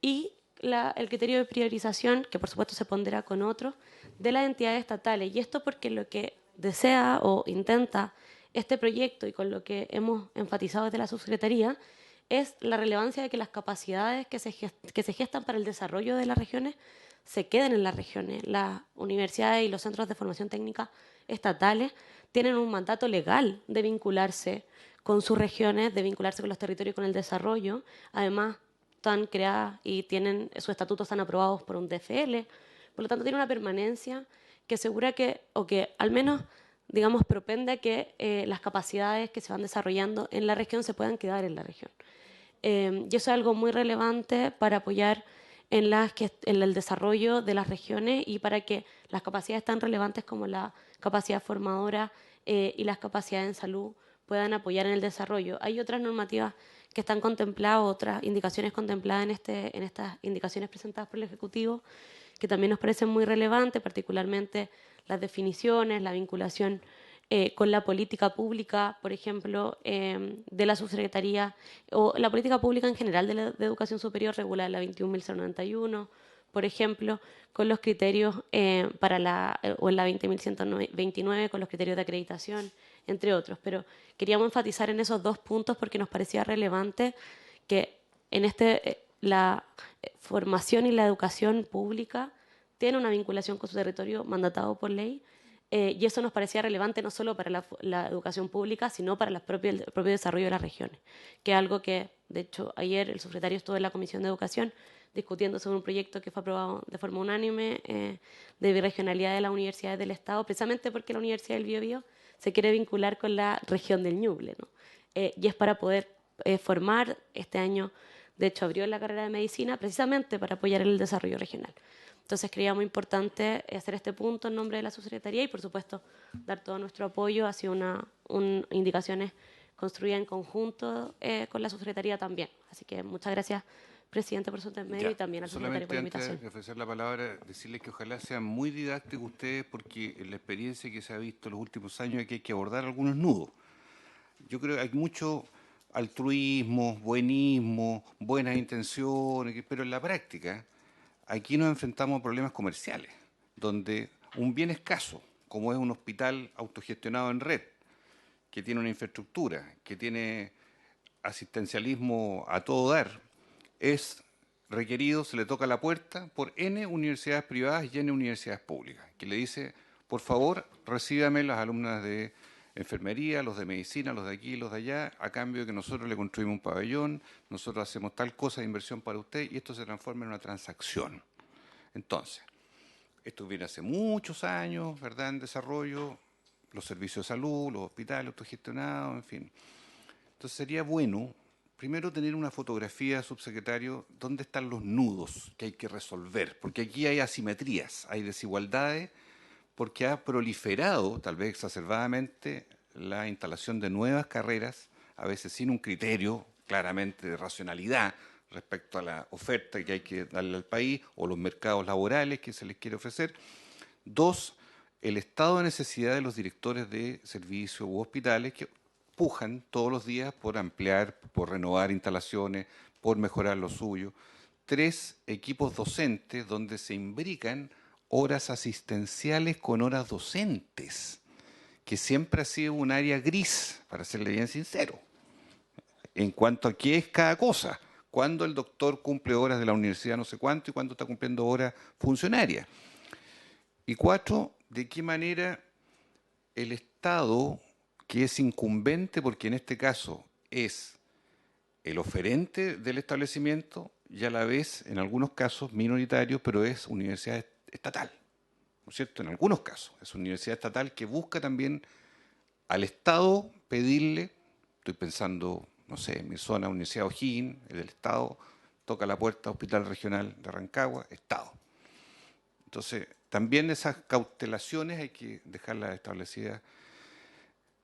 y el criterio de priorización, que por supuesto se pondera con otros, de las entidades estatales. Y esto porque lo que desea o intenta este proyecto, y con lo que hemos enfatizado desde la subsecretaría, es la relevancia de que las capacidades que se gestan para el desarrollo de las regiones se queden en las regiones. Las universidades y los centros de formación técnica estatales tienen un mandato legal de vincularse con sus regiones, de vincularse con los territorios y con el desarrollo. Además, están creadas y tienen sus estatutos están aprobados por un DFL. Por lo tanto, tiene una permanencia que asegura que, o que al menos, digamos, propende a que las capacidades que se van desarrollando en la región se puedan quedar en la región. Y eso es algo muy relevante para apoyar en el desarrollo de las regiones y para que las capacidades tan relevantes como la capacidad formadora y las capacidades en salud puedan apoyar en el desarrollo. Hay otras normativas que están contempladas, otras indicaciones contempladas en estas indicaciones presentadas por el Ejecutivo, que también nos parecen muy relevantes, particularmente las definiciones, la vinculación con la política pública, por ejemplo, de la subsecretaría, o la política pública en general de educación superior regulada en la 21.091, por ejemplo, con los criterios o en la 20.129 con los criterios de acreditación, entre otros. Pero queríamos enfatizar en esos dos puntos porque nos parecía relevante que en la formación y la educación pública tiene una vinculación con su territorio mandatado por ley, y eso nos parecía relevante no solo para la educación pública, sino para el propio desarrollo de las regiones, que es algo que, de hecho, ayer el subsecretario estuvo en la Comisión de Educación discutiendo sobre un proyecto que fue aprobado de forma unánime de birregionalidad de las universidades del Estado, precisamente porque la Universidad del Biobío se quiere vincular con la región del Ñuble, ¿no? Y es para poder formar este año, de hecho abrió la carrera de medicina precisamente para apoyar el desarrollo regional. Entonces creíamos importante hacer este punto en nombre de la subsecretaría y, por supuesto, dar todo nuestro apoyo hacia indicaciones construidas en conjunto con la subsecretaría también. Así que muchas gracias, presidente, por su intermedio y también al subsecretario por la invitación. Solamente antes de ofrecer la palabra, decirles que ojalá sean muy didácticos ustedes, porque en la experiencia que se ha visto en los últimos años hay que abordar algunos nudos. Yo creo que hay mucho altruismo, buenismo, buenas intenciones, pero en la práctica aquí nos enfrentamos a problemas comerciales, donde un bien escaso, como es un hospital autogestionado en red, que tiene una infraestructura, que tiene asistencialismo a todo dar, es requerido, se le toca la puerta por N universidades privadas y N universidades públicas, que le dice, por favor, recíbame las alumnas de enfermería, los de medicina, los de aquí, los de allá, a cambio de que nosotros le construimos un pabellón, nosotros hacemos tal cosa de inversión para usted, y esto se transforma en una transacción. Entonces, esto viene hace muchos años, ¿verdad?, en desarrollo, los servicios de salud, los hospitales autogestionados, en fin. Entonces sería bueno, primero, tener una fotografía, subsecretario, dónde están los nudos que hay que resolver, porque aquí hay asimetrías, hay desigualdades, porque ha proliferado, tal vez exacerbadamente, la instalación de nuevas carreras, a veces sin un criterio claramente de racionalidad respecto a la oferta que hay que darle al país o los mercados laborales que se les quiere ofrecer. Dos, el estado de necesidad de los directores de servicios u hospitales que pujan todos los días por ampliar, por renovar instalaciones, por mejorar lo suyo. Tres, equipos docentes donde se imbrican horas asistenciales con horas docentes, que siempre ha sido un área gris, para serle bien sincero, en cuanto a qué es cada cosa, cuándo el doctor cumple horas de la universidad no sé cuánto y cuándo está cumpliendo horas funcionarias. Y cuatro, de qué manera el Estado, que es incumbente, porque en este caso es el oferente del establecimiento, y a la vez, en algunos casos minoritarios, pero es universidad estatal, ¿no es cierto? En algunos casos, es una universidad estatal que busca también al Estado pedirle, estoy pensando, no sé, en mi zona, Universidad O'Higgins, el del Estado, toca la puerta, Hospital Regional de Rancagua, Estado. Entonces, también esas cautelaciones hay que dejarlas establecidas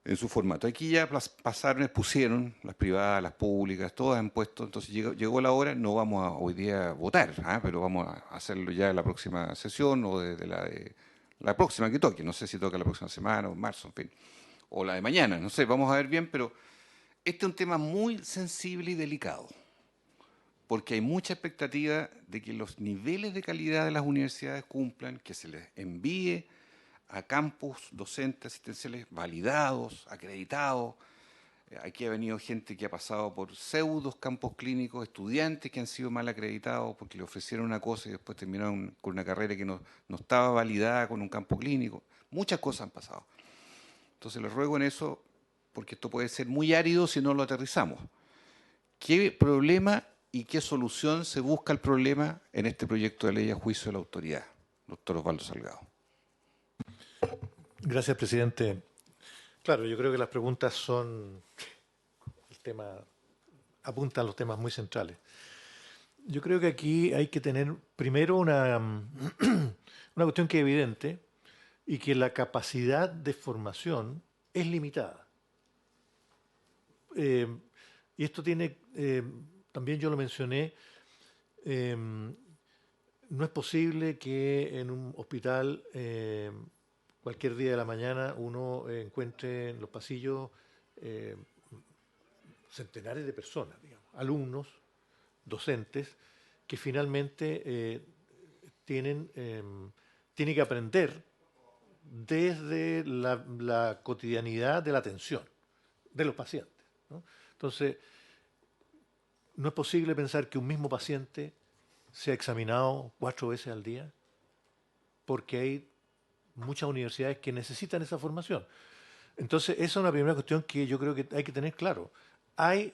en su formato. Aquí ya pasaron, pusieron, las privadas, las públicas, todas han puesto, entonces llegó la hora, no vamos a hoy día votar, pero vamos a hacerlo ya en la próxima sesión o de la próxima que toque, no sé si toca la próxima semana o en marzo, en fin, o la de mañana, no sé, vamos a ver bien, pero este es un tema muy sensible y delicado, porque hay mucha expectativa de que los niveles de calidad de las universidades cumplan, que se les envíe a campus docentes asistenciales validados, acreditados. Aquí ha venido gente que ha pasado por pseudos campos clínicos, estudiantes que han sido mal acreditados porque le ofrecieron una cosa y después terminaron con una carrera que no estaba validada con un campo clínico. Muchas cosas han pasado. Entonces les ruego en eso, porque esto puede ser muy árido si no lo aterrizamos. ¿Qué problema y qué solución se busca al problema en este proyecto de ley a juicio de la autoridad? Doctor Osvaldo Salgado. Gracias, presidente. Claro, yo creo que las preguntas apuntan a los temas muy centrales. Yo creo que aquí hay que tener primero una cuestión que es evidente y que la capacidad de formación es limitada. Y esto tiene, también yo lo mencioné, no es posible que en un hospital cualquier día de la mañana uno encuentre en los pasillos centenares de personas, digamos, alumnos, docentes, que finalmente tienen que aprender desde la cotidianidad de la atención de los pacientes, ¿no? Entonces, no es posible pensar que un mismo paciente sea examinado 4 veces al día, porque hay muchas universidades que necesitan esa formación. Entonces, esa es una primera cuestión que yo creo que hay que tener claro. Hay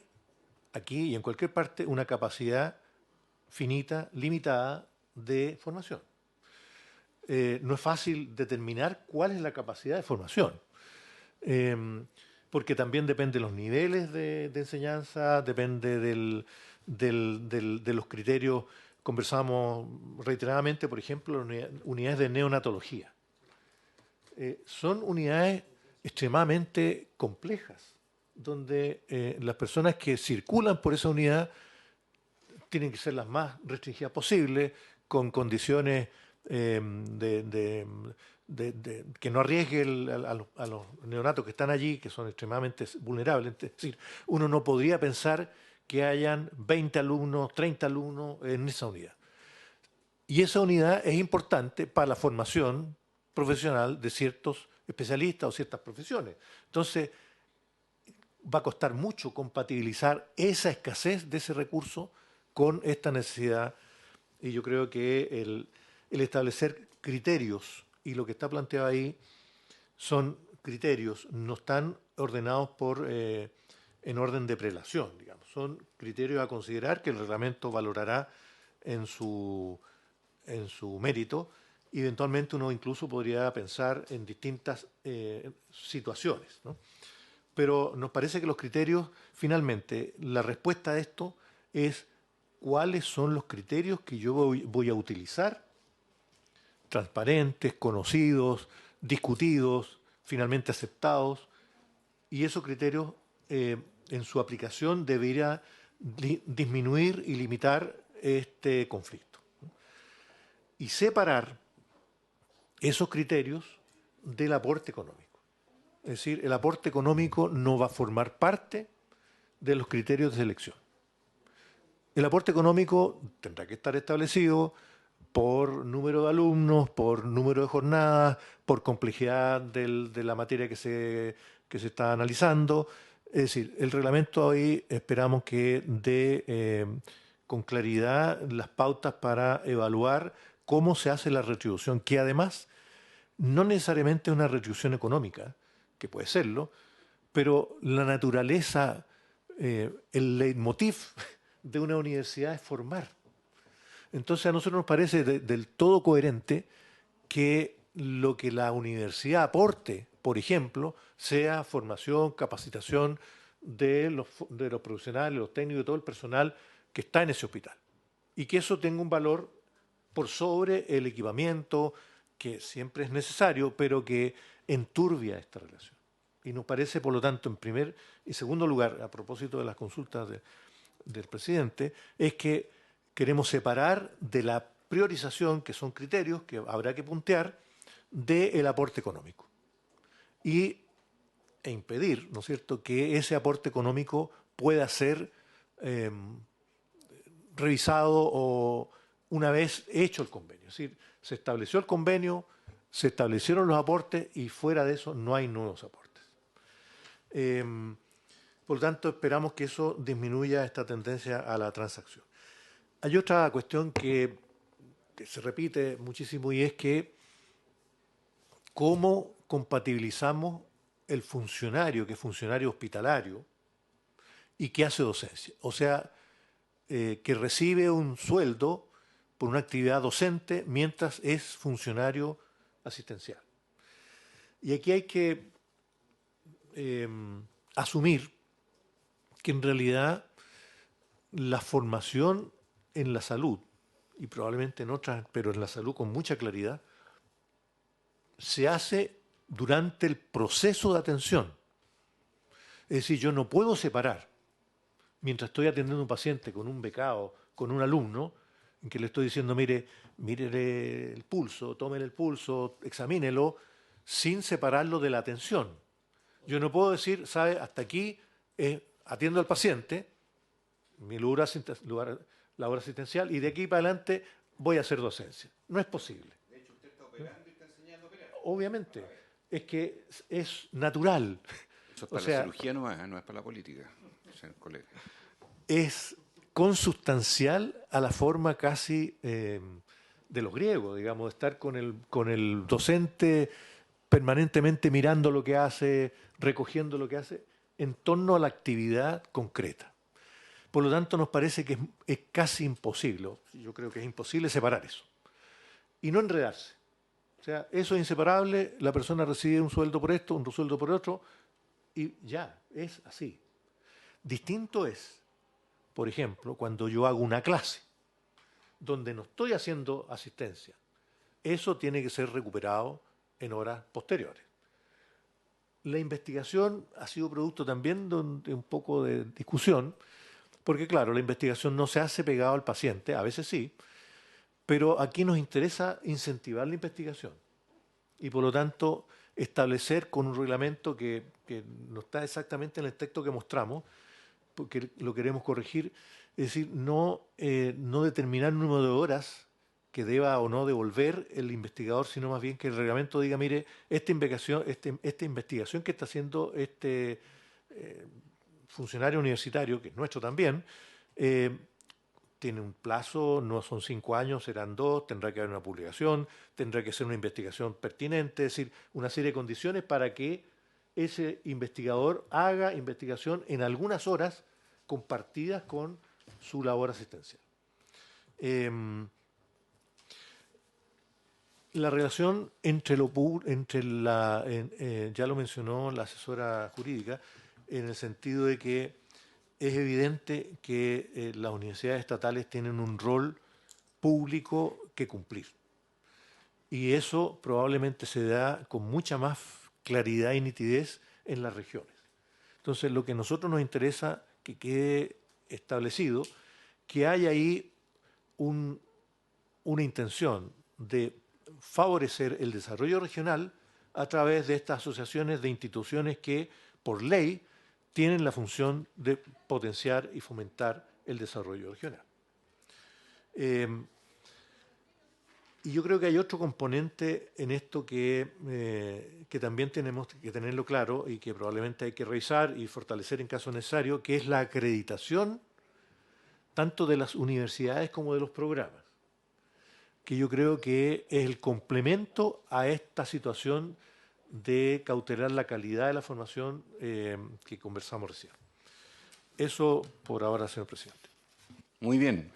aquí y en cualquier parte una capacidad finita, limitada de formación. No es fácil determinar cuál es la capacidad de formación, porque también depende de los niveles de enseñanza, depende de los criterios. Conversamos reiteradamente, por ejemplo, las unidades de neonatología. Son unidades extremadamente complejas, donde las personas que circulan por esa unidad tienen que ser las más restringidas posibles, con condiciones que no arriesgue a los neonatos que están allí, que son extremadamente vulnerables. Es decir, uno no podría pensar que hayan 20 alumnos, 30 alumnos en esa unidad. Y esa unidad es importante para la formación profesional de ciertos especialistas o ciertas profesiones. Entonces, va a costar mucho compatibilizar esa escasez de ese recurso con esta necesidad. Y yo creo que el establecer criterios, y lo que está planteado ahí son criterios, no están ordenados en orden de prelación, digamos. Son criterios a considerar que el reglamento valorará en su mérito, y eventualmente uno incluso podría pensar en distintas situaciones, ¿no? Pero nos parece que los criterios, finalmente, la respuesta a esto es cuáles son los criterios que yo voy a utilizar, transparentes, conocidos, discutidos, finalmente aceptados, y esos criterios en su aplicación debería disminuir y limitar este conflicto, ¿no? Y separar esos criterios del aporte económico. Es decir, el aporte económico no va a formar parte de los criterios de selección. El aporte económico tendrá que estar establecido por número de alumnos, por número de jornadas, por complejidad de la materia que se está analizando. Es decir, el reglamento hoy esperamos que dé con claridad las pautas para evaluar cómo se hace la retribución, que además no necesariamente es una retribución económica, que puede serlo, pero la naturaleza, el leitmotiv de una universidad es formar. Entonces a nosotros nos parece del todo coherente que lo que la universidad aporte, por ejemplo, sea formación, capacitación de los profesionales, los técnicos y todo el personal que está en ese hospital. Y que eso tenga un valor por sobre el equipamiento, que siempre es necesario, pero que enturbia esta relación. Y nos parece, por lo tanto, en primer y segundo lugar, a propósito de las consultas del presidente, es que queremos separar de la priorización, que son criterios que habrá que puntear, del aporte económico. E impedir, ¿no es cierto?, que ese aporte económico pueda ser revisado o una vez hecho el convenio. Es decir, se estableció el convenio, se establecieron los aportes y fuera de eso no hay nuevos aportes. Por lo tanto, esperamos que eso disminuya esta tendencia a la transacción. Hay otra cuestión que se repite muchísimo, y es que cómo compatibilizamos el funcionario, que es funcionario hospitalario, y que hace docencia. O sea, que recibe un sueldo por una actividad docente mientras es funcionario asistencial. Y aquí hay que asumir que en realidad la formación en la salud, y probablemente en otras, pero en la salud con mucha claridad, se hace durante el proceso de atención. Es decir, yo no puedo separar mientras estoy atendiendo a un paciente con un becado, con un alumno, en que le estoy diciendo, mire el pulso, tómele el pulso, examínelo, sin separarlo de la atención. Yo no puedo decir, sabe, hasta aquí atiendo al paciente, mi labor asistencial, y de aquí para adelante voy a hacer docencia. No es posible. De hecho, usted está operando y está enseñando a operar. Obviamente, es que es natural. Eso es para la cirugía nomás, no es para la política, señor colega. Es consustancial a la forma casi de los griegos, digamos, de estar con el docente permanentemente mirando lo que hace, recogiendo lo que hace, en torno a la actividad concreta. Por lo tanto, nos parece que es casi imposible, yo creo que es imposible separar eso. Y no enredarse. O sea, eso es inseparable, la persona recibe un sueldo por esto, un sueldo por otro, y ya, es así. Distinto es, por ejemplo, cuando yo hago una clase, donde no estoy haciendo asistencia. Eso tiene que ser recuperado en horas posteriores. La investigación ha sido producto también de un poco de discusión, porque claro, la investigación no se hace pegado al paciente, a veces sí, pero aquí nos interesa incentivar la investigación y por lo tanto establecer con un reglamento que no está exactamente en el texto que mostramos, porque lo queremos corregir, es decir, no determinar el número de horas que deba o no devolver el investigador, sino más bien que el reglamento diga, mire, esta investigación que está haciendo este funcionario universitario, que es nuestro también, tiene un plazo, no son 5 años, serán 2, tendrá que haber una publicación, tendrá que ser una investigación pertinente, es decir, una serie de condiciones para que ese investigador haga investigación en algunas horas compartidas con su labor asistencial. La relación entre ya lo mencionó la asesora jurídica, en el sentido de que es evidente que las universidades estatales tienen un rol público que cumplir. Y eso probablemente se da con mucha más claridad y nitidez en las regiones. Entonces, lo que a nosotros nos interesa que quede establecido, que haya ahí una intención de favorecer el desarrollo regional a través de estas asociaciones de instituciones que, por ley, tienen la función de potenciar y fomentar el desarrollo regional. Y yo creo que hay otro componente en esto que también tenemos que tenerlo claro y que probablemente hay que revisar y fortalecer en caso necesario, que es la acreditación tanto de las universidades como de los programas, que yo creo que es el complemento a esta situación de cautelar la calidad de la formación que conversamos recién. Eso por ahora, señor presidente. Muy bien.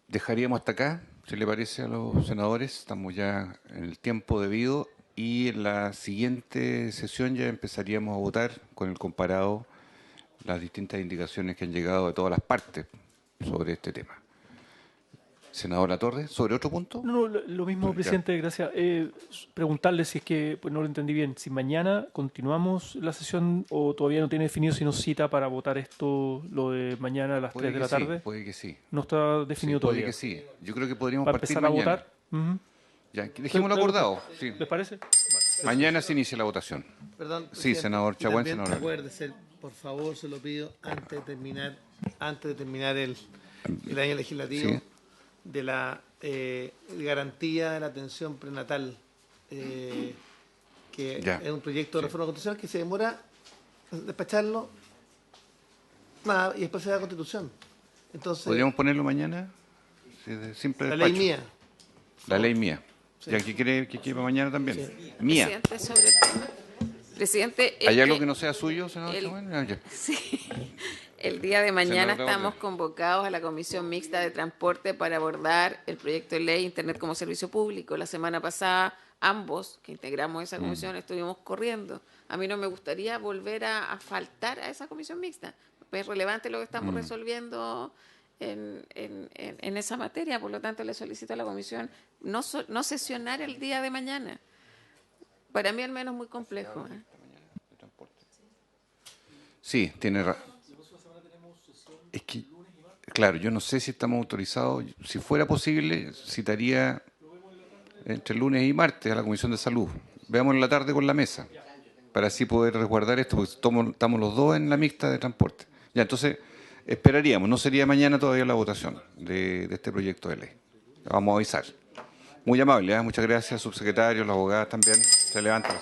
Dejaríamos hasta acá, si le parece a los senadores. Estamos ya en el tiempo debido y en la siguiente sesión ya empezaríamos a votar con el comparado las distintas indicaciones que han llegado de todas las partes sobre este tema. Senador Latorre, ¿sobre otro punto? No, lo mismo, presidente, gracias. Preguntarle si es que, pues no lo entendí bien, si mañana continuamos la sesión o todavía no tiene definido si nos cita para votar esto, lo de mañana a las 3 de la tarde. Sí, puede que sí. No está definido todavía. Puede que sí. Yo creo que podríamos ¿Para partir empezar mañana. a votar? Ya, dejémoslo acordado. Sí. ¿Les parece? Mañana se inicia la votación. Perdón, sí, senador Chaguán, senador. Acuérdese, por favor, se lo pido, antes de terminar el año legislativo, ¿sí?, de la garantía de la atención prenatal, que es un proyecto de reforma constitucional que se demora despacharlo, nada, y después se da la Constitución. Entonces, ¿podríamos ponerlo mañana? Sí, de simple la despacho. ley mía. La ley mía. Sí. ¿Ya que quiere para mañana también? Sí. Mía. Presidente, sobre el tema. Presidente, ¿Hay algo que no sea suyo, senador? Sí. El día de mañana Senador, estamos convocados a la Comisión Mixta de Transporte para abordar el proyecto de ley Internet como Servicio Público. La semana pasada, ambos que integramos esa comisión estuvimos corriendo. A mí no me gustaría volver a faltar a esa comisión mixta. Es relevante lo que estamos resolviendo en esa materia, por lo tanto le solicito a la comisión no sesionar el día de mañana. Para mí al menos muy complejo. Sí, tiene razón. Es que, claro, yo no sé si estamos autorizados. Si fuera posible, citaría entre lunes y martes a la Comisión de Salud. Veamos en la tarde con la mesa, para así poder resguardar esto, porque estamos los dos en la mixta de transporte. Ya, entonces, esperaríamos. No sería mañana todavía la votación de este proyecto de ley. Vamos a avisar. Muy amable, ¿eh? Muchas gracias, subsecretario, la abogada también. Se levanta.